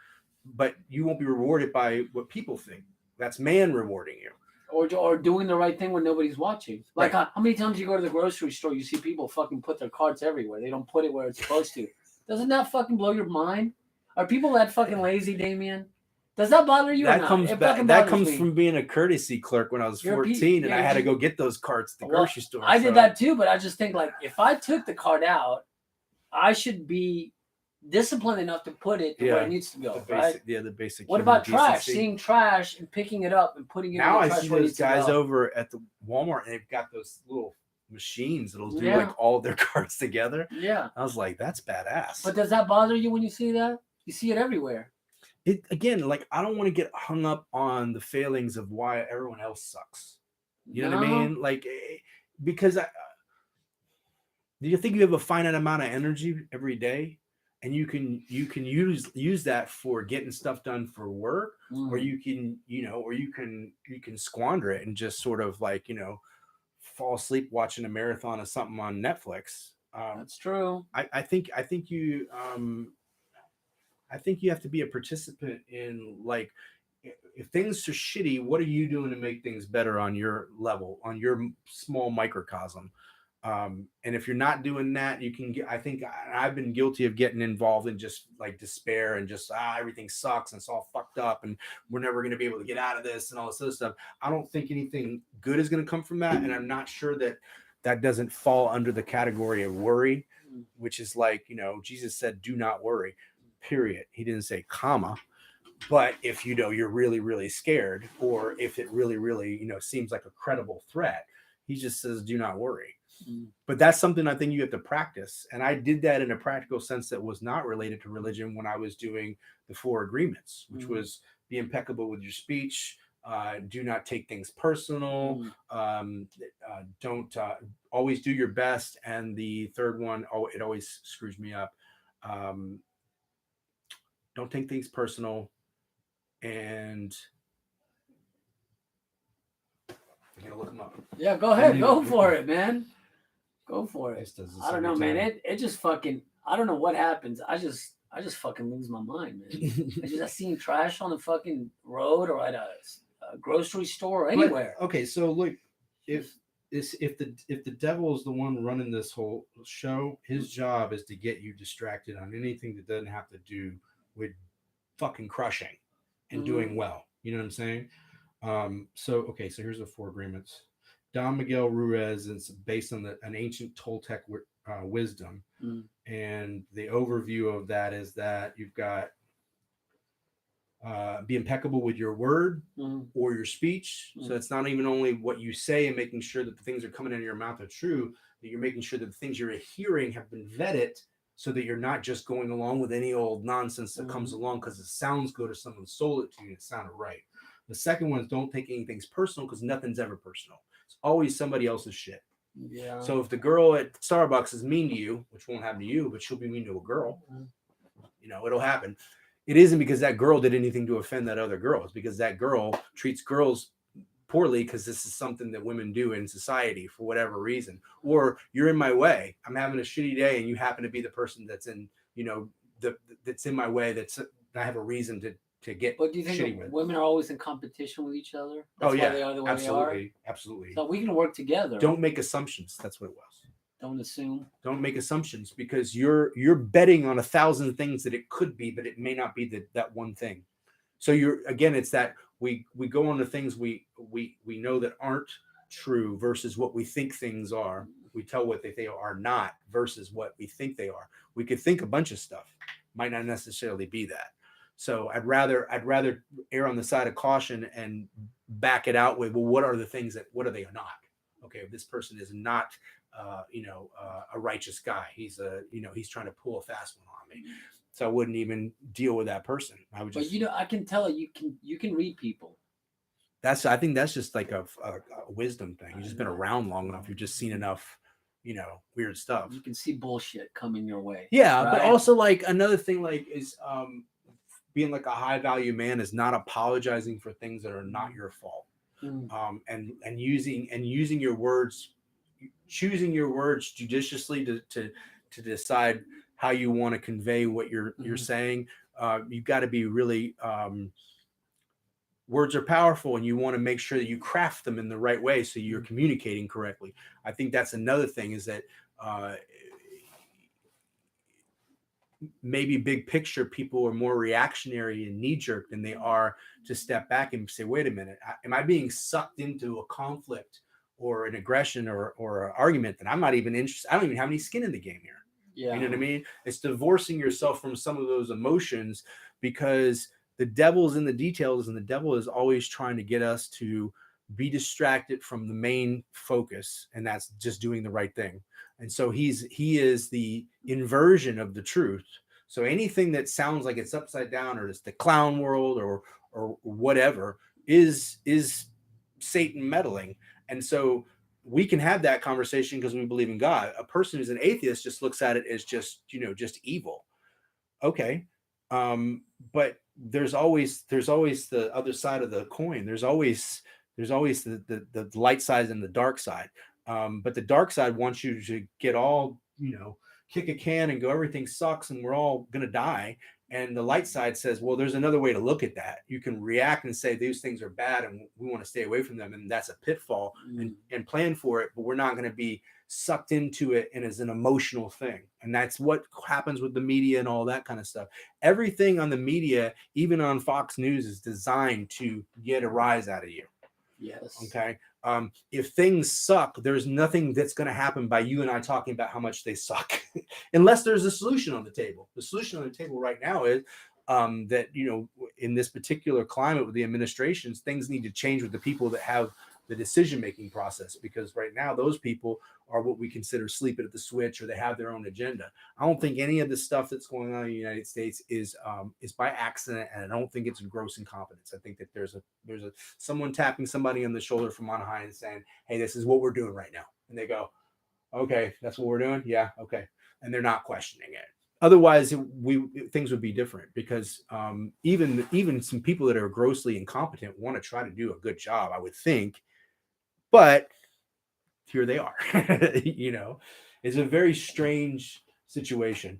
but you won't be rewarded by what people think. That's man rewarding you. Or doing the right thing when nobody's watching. Like Right. how many times you go to the grocery store, you see people fucking put their carts everywhere. They don't put it where it's supposed to. Doesn't that fucking blow your mind? Are people that fucking lazy, Damien? Does that bother you or That not? comes It back. fucking That bothers comes me. from being a courtesy clerk when I was 14, and I had to go get those carts at the grocery store. I did that too, but I just think like if I took the cart out, I should be disciplined enough to put it where it needs to go. The basic. What about trash? Seeing trash and picking it up and putting it now in the I trash see where it those needs to guys go. over at the Walmart, and they've got those little machines that'll do like all of their carts together. Yeah. I was like, that's badass. But does that bother you when you see that? You see it everywhere. It again, like, I don't want to get hung up on the failings of why everyone else sucks. You know what I mean? Like, because do you think you have a finite amount of energy every day, and you can use that for getting stuff done for work, or you can you can squander it and just sort of like fall asleep watching a marathon of something on Netflix. That's true. I think you I think you have to be a participant in, like, if things are shitty, what are you doing to make things better on your level, on your small microcosm? And if you're not doing that, you can get, I think I've been guilty of getting involved in just like despair and just, everything sucks and it's all fucked up and we're never going to be able to get out of this and all this other stuff. I don't think anything good is going to come from that. And I'm not sure that that doesn't fall under the category of worry, which is like, Jesus said, do not worry, period. He didn't say comma. But if you're really, really scared, or if it really, really, seems like a credible threat, he just says, do not worry. But that's something I think you have to practice. And I did that in a practical sense that was not related to religion when I was doing the 4 agreements, which was be impeccable with your speech, do not take things personal, don't always do your best. And the third one, it always screws me up. Don't take things personal. And I'm gonna look them up. Yeah, go ahead. Go for it, man. Go for it. Does this I don't know, every man. time. It just fucking. I don't know what happens. I just fucking lose my mind, man. I seen trash on the fucking road or at a grocery store or anywhere. But, okay, so look, if the devil is the one running this whole show, his job is to get you distracted on anything that doesn't have to do with fucking crushing and doing well. You know what I'm saying? So here's the 4 agreements. Don Miguel Ruiz is based on an ancient Toltec wisdom, and the overview of that is that you've got be impeccable with your word or your speech. So it's not even only what you say and making sure that the things that are coming out of your mouth are true, that you're making sure that the things you're hearing have been vetted, so that you're not just going along with any old nonsense that comes along because it sounds good or someone sold it to you and it sounded right. The second one is don't take anything personal, because nothing's ever personal. It's always somebody else's shit. Yeah. So if the girl at Starbucks is mean to you, which won't happen to you, but she'll be mean to a girl, it'll happen. It isn't because that girl did anything to offend that other girl. It's because that girl treats girls poorly, because this is something that women do in society for whatever reason. Or you're in my way. I'm having a shitty day and you happen to be the person that's in, that's in my way, I have a reason to get. But do you think women are always in competition with each other? That's why they are the way absolutely, they are? absolutely. So we can work together. Don't make assumptions. That's what it was. Don't assume. Don't make assumptions, because you're betting on 1,000 things that it could be, but it may not be that one thing. So it's that we go on to things we know that aren't true versus what we think things are. We tell what they are not versus what we think they are. We could think a bunch of stuff, might not necessarily be that. So I'd rather err on the side of caution and back it out with, well, what are the things what are they not? Okay, this person is not a righteous guy. He's he's trying to pull a fast one on me. So I wouldn't even deal with that person. I would just. But I can tell you can read people. I think that's just like a wisdom thing. You've just been around long enough. You've just seen enough, weird stuff. You can see bullshit coming your way. Yeah, right? But also like another thing is being like a high value man is not apologizing for things that are not your fault. And using your words, choosing your words judiciously to decide how you want to convey what you're saying. You've got to be really words are powerful, and you want to make sure that you craft them in the right way so you're communicating correctly. I think that's another thing, is that maybe big picture people are more reactionary and knee-jerk than they are to step back and say, wait a minute, am I being sucked into a conflict or an aggression or an argument that I'm not even interested? I don't even have any skin in the game here. Yeah. You know what I mean? It's divorcing yourself from some of those emotions, because the devil's in the details, and the devil is always trying to get us to be distracted from the main focus, and that's just doing the right thing. And so he is the inversion of the truth. So anything that sounds like it's upside down, or it's the clown world or whatever, is Satan meddling. And so we can have that conversation because we believe in God. A person who's an atheist just looks at it as just evil. Okay. But there's always the other side of the coin. There's always the light side and the dark side. But the dark side wants you to get all, kick a can and go, everything sucks and we're all going to die. And the light side says, well, there's another way to look at that. You can react and say these things are bad and we want to stay away from them, and that's a pitfall, and plan for it, but we're not going to be sucked into it and as an emotional thing. And that's what happens with the media and all that kind of stuff. Everything on the media, even on Fox News, is designed to get a rise out of you. Yes. Okay. If things suck, there's nothing that's going to happen by you and I talking about how much they suck, unless there's a solution on the table. The solution on the table right now is that, in this particular climate with the administrations, things need to change with the people that have the decision-making process, because right now those people are what we consider sleeping at the switch, or they have their own agenda. I don't think any of the stuff that's going on in the United States is by accident, and I don't think it's gross incompetence. I think that there's a someone tapping somebody on the shoulder from on high and saying, "Hey, this is what we're doing right now," and they go, "Okay, that's what we're doing. Yeah, okay," and they're not questioning it. Otherwise, things would be different, because even some people that are grossly incompetent want to try to do a good job, I would think, but here they are. It's a very strange situation.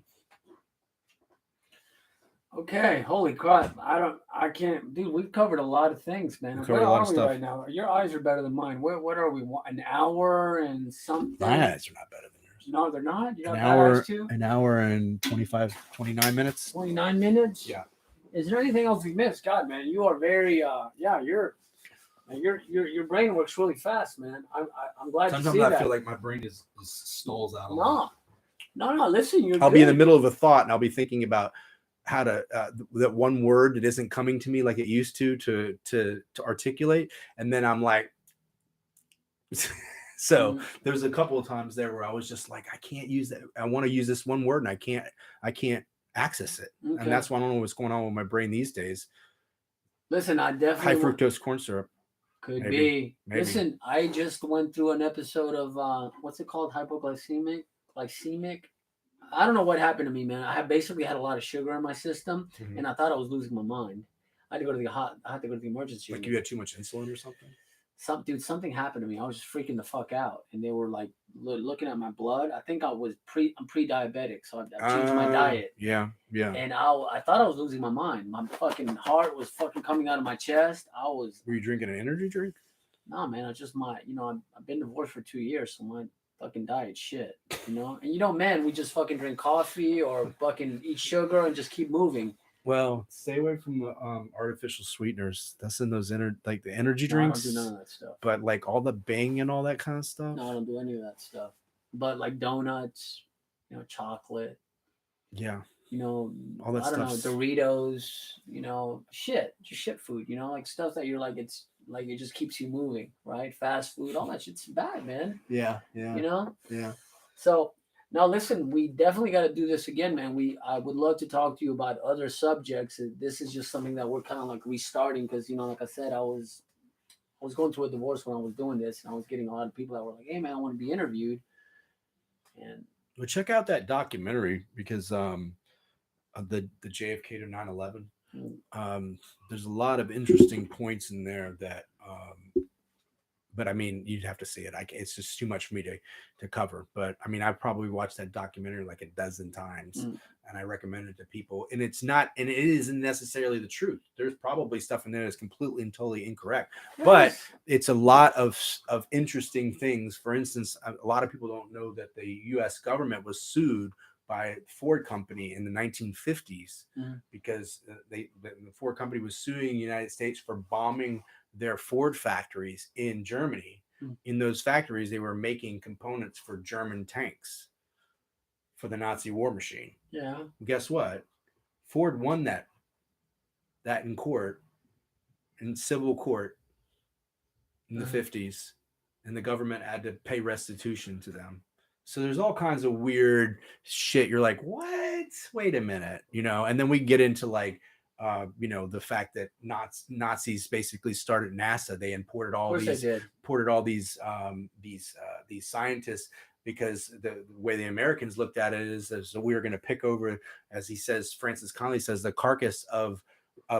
Okay, holy crap! I can't, dude. We've covered a lot of things, man. We Where covered a lot are of we stuff. right now? Your eyes are better than mine. What are we? An hour and something? My eyes are not better than yours. No, they're not. You got An bad eyes hour, too. an hour and 29 minutes. 29 minutes. Yeah. Is there anything else we missed? God, man, you are very. Yeah, your brain works really fast, man. I'm glad to Sometimes see I that. feel like my brain just stalls out. No. Listen, you're. I'll good. be in the middle of a thought and I'll be thinking about how to that one word that isn't coming to me like it used to articulate, and then I'm like, so there's a couple of times there where I was just like, I can't use that. I want to use this one word and I can't access it, Okay. and that's why I don't know what's going on with my brain these days. Listen, I High definitely fructose corn syrup. could Maybe. be. Listen, I just went through an episode of what's it called? Glycemic. I don't know what happened to me, man. I basically had a lot of sugar in my system, Mhm. and I thought I was losing my mind. I had to go to the emergency room. Like you had too much insulin or something? Something happened to me. I was just freaking the fuck out, and they were like looking at my blood. I think I'm pre-diabetic, so I changed my diet. Yeah. And I thought I was losing my mind. My fucking heart was fucking coming out of my chest. Were you drinking an energy drink? No, man. I just I've been divorced for 2 years, so my fucking diet shit. And man, we just fucking drink coffee or fucking eat sugar and just keep moving. Well, stay away from the artificial sweeteners. That's in those like the energy No, I drinks. don't do none of that stuff. But like all the Bang and all that kind of stuff. No, I don't do any of that stuff. But like donuts, chocolate. Yeah. All that stuff. Doritos, just shit food, like stuff that you're like, it's like, it just keeps you moving, right? Fast food, all that shit's bad, man. Yeah. Yeah. So now listen, we definitely got to do this again, man. I would love to talk to you about other subjects. This is just something that we're kind of like restarting, because, like I said, I was going through a divorce when I was doing this, and I was getting a lot of people that were like, hey man, I want to be interviewed. And well, check out that documentary, because the JFK to 9/11. There's a lot of interesting points in there that, but I mean, you'd have to see it. It's just too much for me to cover. But I mean, I've probably watched that documentary like a dozen times, and I recommend it to people. And it isn't necessarily the truth. There's probably stuff in there that's completely and totally incorrect, but it's a lot of interesting things. For instance, a lot of people don't know that the U.S. government was sued by Ford Company in the 1950s, because the Ford Company was suing the United States for bombing their Ford factories in Germany. In those factories, they were making components for German tanks for the Nazi war machine. Yeah. Guess what? Ford won that in court, in civil court, in the 50s, and the government had to pay restitution to them. So there's all kinds of weird shit. You're like, what? Wait a minute, and then we get into like, the fact that Nazis basically started NASA. They imported all these scientists, because the way the Americans looked at it is we were going to pick over, as he says, Francis Connolly says, the carcass of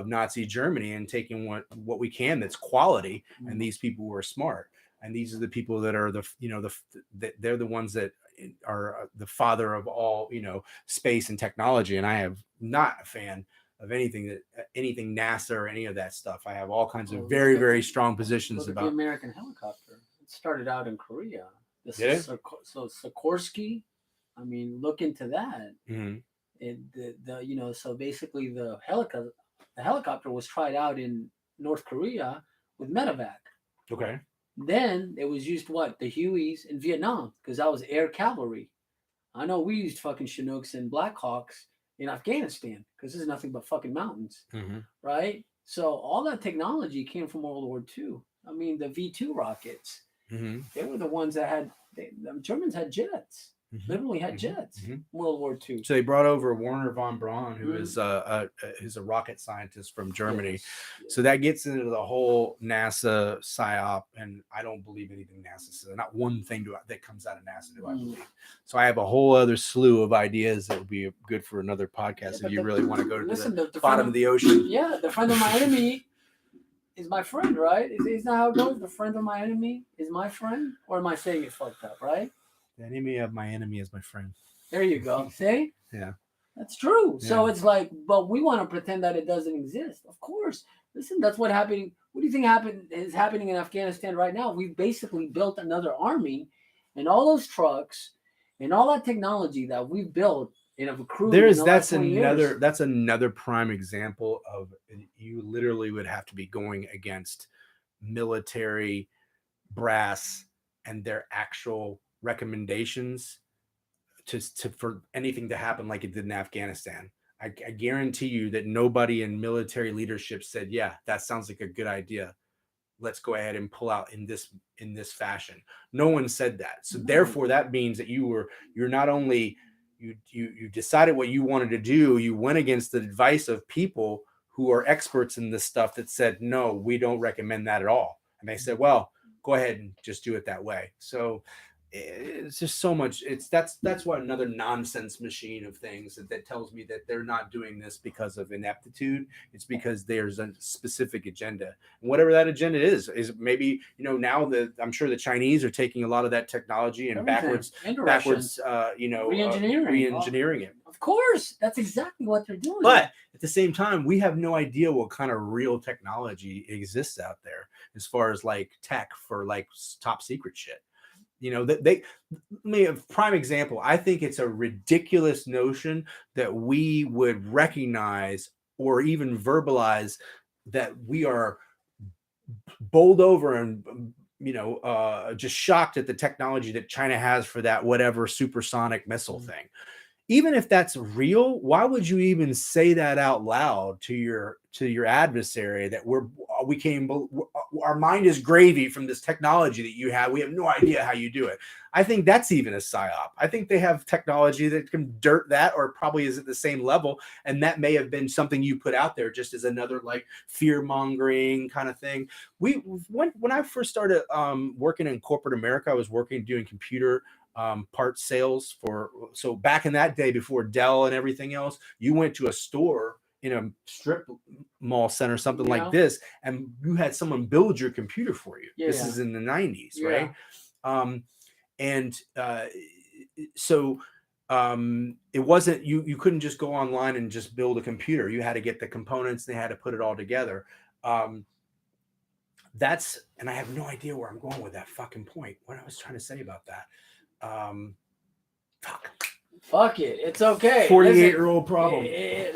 Nazi Germany, and taking what we can that's quality. And these people were smart. And these are the people that are they're the ones that are the father of all, space and technology, and I am not a fan of anything NASA or any of that stuff. I have all kinds of Well, very, very strong positions look at the about. American helicopter. It started out in Korea. This Did is it? So Sikorsky. I mean, look into that. Mm-hmm. So basically the helicopter was tried out in North Korea with medevac. Okay. Then it was used the Hueys in Vietnam because that was air cavalry. I know we used fucking Chinooks and Blackhawks in Afghanistan because there's nothing but fucking mountains, Mm-hmm. right? So all that technology came from World War II. I mean, the V2 rockets, Mm-hmm. they were the ones that the Germans had jets, Mm-hmm. literally had Mm-hmm. jets Mm-hmm. in World War II. So they brought over Werner von Braun, who Mhm. is who's a rocket scientist from Germany. Yes, yes. So that gets into the whole NASA psyop, and I don't believe anything NASA says. Not one thing that comes out of NASA do I believe. So I have a whole other slew of ideas that would be good for another podcast if you really want to go to the bottom of the ocean. Yeah, the friend of my enemy is my friend, right? Isn't that how it goes? The friend of my enemy is my friend? Or am I saying it fucked up, right? The enemy of my enemy is my friend. There you go. See? Yeah. That's true. Yeah. So it's like, but we want to pretend that it doesn't exist. Of course. Listen, that's what happening. What do you think is happening in Afghanistan right now? We've basically built another army, and all those trucks and all that technology that we've built and have accrued. That's another prime example of you literally would have to be going against military brass and their actual recommendations to for anything to happen like it did in Afghanistan. I guarantee you that nobody in military leadership said, "Yeah, that sounds like a good idea. Let's go ahead and pull out in this fashion." No one said that. So therefore, that means that you're not only you decided what you wanted to do, you went against the advice of people who are experts in this stuff that said, "No, we don't recommend that at all." And they said, "Well, go ahead and just do it that way." So it's just so much. That's what another nonsense machine of things that tells me that they're not doing this because of ineptitude. It's because there's a specific agenda, and whatever that agenda is maybe now that I'm sure the Chinese are taking a lot of that technology and backwards re-engineering it. Of course, that's exactly what they're doing. But at the same time, we have no idea what kind of real technology exists out there as far as like tech for like top secret shit. That a prime example. I think it's a ridiculous notion that we would recognize or even verbalize that we are bowled over and just shocked at the technology that China has for that whatever supersonic missile thing. Even if that's real, why would you even say that out loud to your adversary that our mind is gravy from this technology that you have? We have no idea how you do it. I think that's even a psyop. I think they have technology that can dirt that, or probably is at the same level, and that may have been something you put out there just as another like fear mongering kind of thing. When I first started working in corporate America, I was doing computer parts sales so back in that day before Dell and everything else, you went to a store in a strip mall center, something like this, and you had someone build your computer for you. This is in the 90s, right? So it wasn't you couldn't just go online and just build a computer. You had to get the components, they had to put it all together. And I have no idea where I'm going with that fucking point. What I was trying to say about that. Fuck it. It's okay. 48-year-old problem. It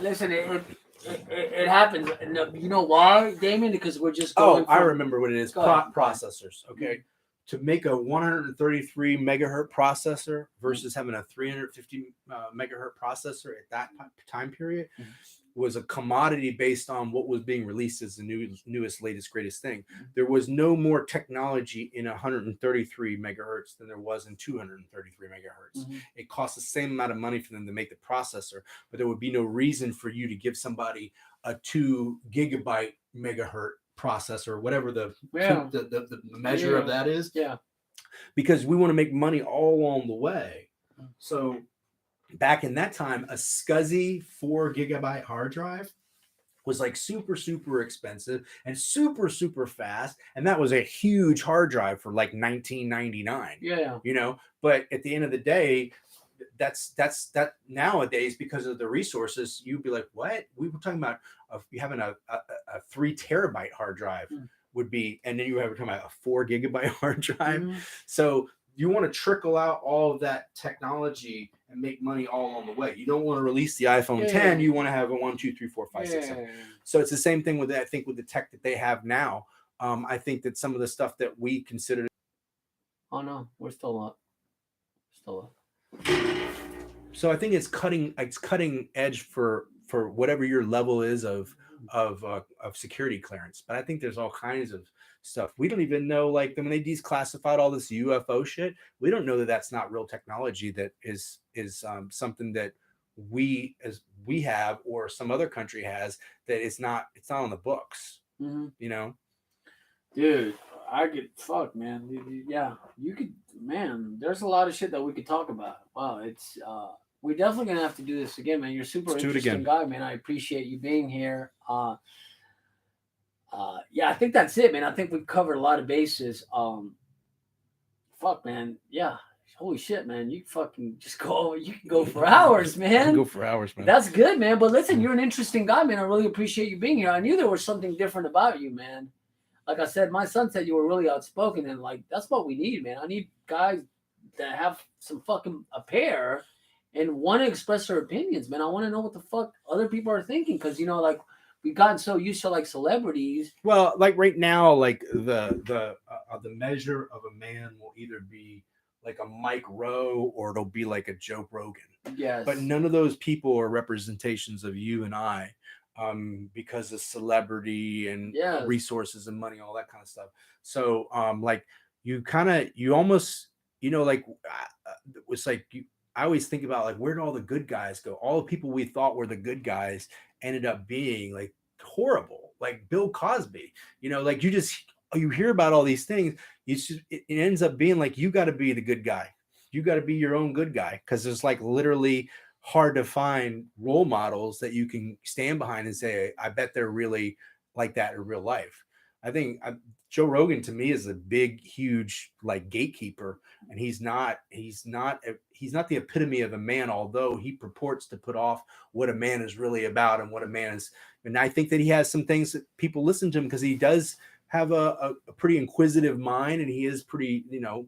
happens. You know why, Damon? Because we're just going. I remember what it is. Processors. Okay. To make a 133 megahertz processor versus having a 350 megahertz processor at that time period was a commodity based on what was being released as the newest, latest, greatest thing. There was no more technology in 133 megahertz than there was in 233 megahertz. It cost the same amount of money for them to make the processor, but there would be no reason for you to give somebody a 2 gigabyte megahertz processor, whatever the measure of that is. Yeah. Because we want to make money all along the way. So back in that time, a SCSI 4 gigabyte hard drive was like super expensive and super fast, and that was a huge hard drive for like 1999. Yeah. But at the end of the day, that nowadays, because of the resources, you'd be like, what? We were talking about you having a 3 terabyte hard drive would be, and then you were talking about a 4 gigabyte hard drive. So you want to trickle out all of that technology and make money all along the way. You don't want to release the iPhone 10. You want to have a 1, 2, 3, 4, 5, 6, 7. So it's the same thing with, I think, with the tech that they have now. I think that some of the stuff that we consider. Oh no, we're still up. Still up. So I think it's cutting edge for whatever your level is of security clearance. But I think there's all kinds of stuff we don't even know. Like when they declassified all this UFO shit, we don't know that that's not real technology. That is something that we have, or some other country has, that it's not on the books. Dude, I could fuck, man. Yeah, you could, man. There's a lot of shit that we could talk about. Wow, it's we're definitely gonna have to do this again, man. You're a super interesting guy, man. I appreciate you being here. Yeah, I think that's it, man. I think we've covered a lot of bases. Fuck, man. Yeah. Holy shit, man. You fucking just go. You can go for hours, man. Go for hours, man. That's good, man. But listen, you're an interesting guy, man. I really appreciate you being here. I knew there was something different about you, man. Like I said, my son said you were really outspoken, and like that's what we need, man. I need guys that have some fucking a pair and want to express their opinions, man. I want to know what the fuck other people are thinking, because like we've gotten so used to like celebrities. Well, like right now, like the measure of a man will either be like a Mike Rowe or it'll be like a Joe Rogan. Yes. But none of those people are representations of you and I. Because of celebrity and resources and money, all that kind of stuff. So, like you almost, like it's like I always think about like, where did all the good guys go? All the people we thought were the good guys ended up being like horrible, like Bill Cosby. Like you hear about all these things. It ends up being like, you got to be the good guy. You got to be your own good guy, because there's like literally hard to find role models that you can stand behind and say, I bet they're really like that in real life. I think Joe Rogan to me is a big, huge like gatekeeper, and he's not the epitome of a man, although he purports to put off what a man is really about and what a man is. And I think that he has some things that people listen to him because he does have a pretty inquisitive mind, and he is pretty,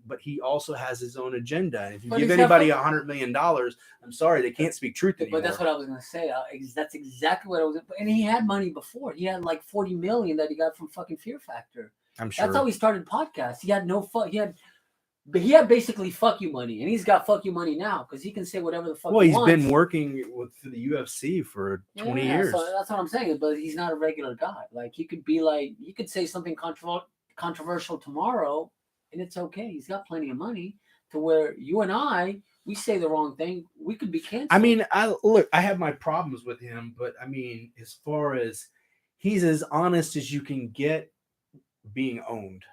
but he also has his own agenda. And if you give anybody $100 million, I'm sorry, they can't speak truth anymore. But that's what I was going to say. That's exactly what I was. And he had money before. He had like 40 million that he got from fucking Fear Factor. I'm sure. That's how he started podcasts. He had no fuck. He had basically fuck you money, and he's got fuck you money now because he can say whatever the fuck. Well, he's been working for the UFC for 20 years. So that's what I'm saying. But he's not a regular guy. Like he could say something controversial tomorrow, and it's okay. He's got plenty of money to where you and we say the wrong thing, we could be canceled. I mean, I have my problems with him, but I mean, as far as he's as honest as you can get being owned.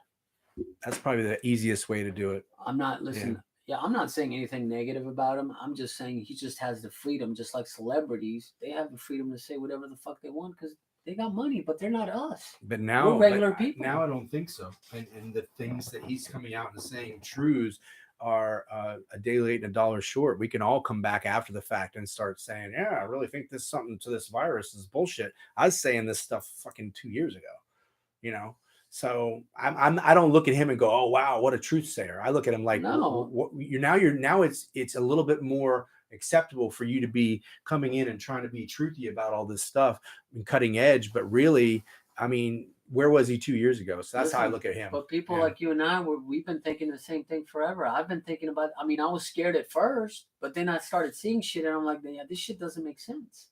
That's probably the easiest way to do it. I'm not listening. Yeah, I'm not saying anything negative about him. I'm just saying he just has the freedom, just like celebrities. They have the freedom to say whatever the fuck they want because they got money, but they're not us. But now, we're regular people. Now I don't think so. And the things that he's coming out and saying truths are a day late and a dollar short. We can all come back after the fact and start saying, yeah, I really think this something to this virus is bullshit. I was saying this stuff fucking 2 years ago, So I don't look at him and go, oh wow, what a truth sayer. I look at him like, no. Now it's a little bit more acceptable for you to be coming in and trying to be truthy about all this stuff and cutting edge. But really, I mean, where was he 2 years ago? So that's how I look at him. But people like you and I, we've been thinking the same thing forever. I've been thinking about. I mean, I was scared at first, but then I started seeing shit, and I'm like, yeah, this shit doesn't make sense.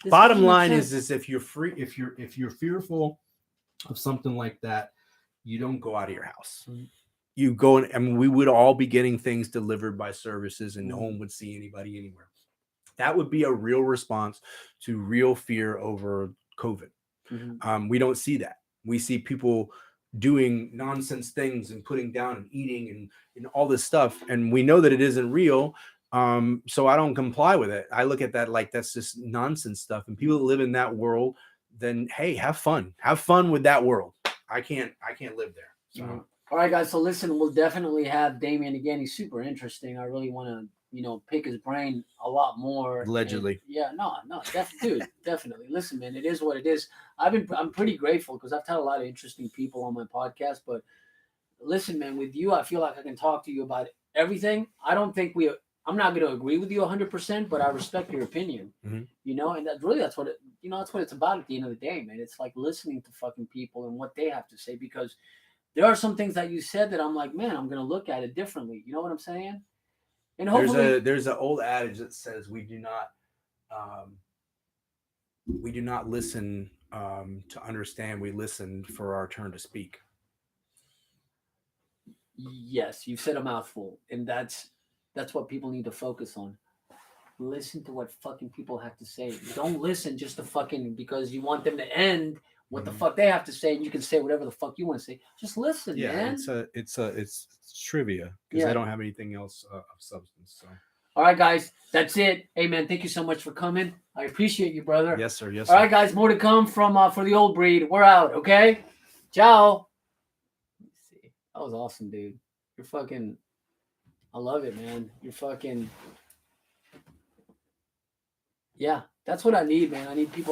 Bottom line is if you're free, if you're fearful of something like that, you don't go out of your house. Mm-hmm. You go and I mean, we would all be getting things delivered by services, and no one would see anybody anywhere. That would be a real response to real fear over COVID. Mm-hmm. We don't see that. We see people doing nonsense things and putting down and eating and all this stuff, and we know that it isn't real. So I don't comply with it. I look at that like that's just nonsense stuff. And people that live in that world, then hey, have fun. Have fun with that world. I can't live there. So All right, guys. So listen, we'll definitely have Damian again. He's super interesting. I really want to, pick his brain a lot more. allegedly. And yeah, no, dude, definitely. Listen, man, it is what it is. I'm pretty grateful because I've had a lot of interesting people on my podcast. But listen, man, with you, I feel like I can talk to you about everything. I don't think I'm not going to agree with you 100%, but I respect your opinion. Mhm. And that's what that's what it's about at the end of the day, man. It's like listening to fucking people and what they have to say because there are some things that you said that I'm like, man, I'm gonna look at it differently. You know what I'm saying? And hopefully, There's an old adage that says we do not listen to understand. We listen for our turn to speak. yes, you've said a mouthful, and that's what people need to focus on. Listen to what fucking people have to say. Don't listen just to fucking because you want them to end what the fuck they have to say, and you can say whatever the fuck you want to say. Just listen, man. It's trivia because Yeah. I don't have anything else of substance. So All right, guys, that's it. Hey, man, thank you so much for coming. I appreciate you, brother. yes, sir. Yes. All Sir. right, guys, more to come from for the old breed. We're out. Okay, ciao. Let's see. That was awesome, dude. You're fucking. I love it, man. You're fucking. Yeah, that's what I need, man. I need people like.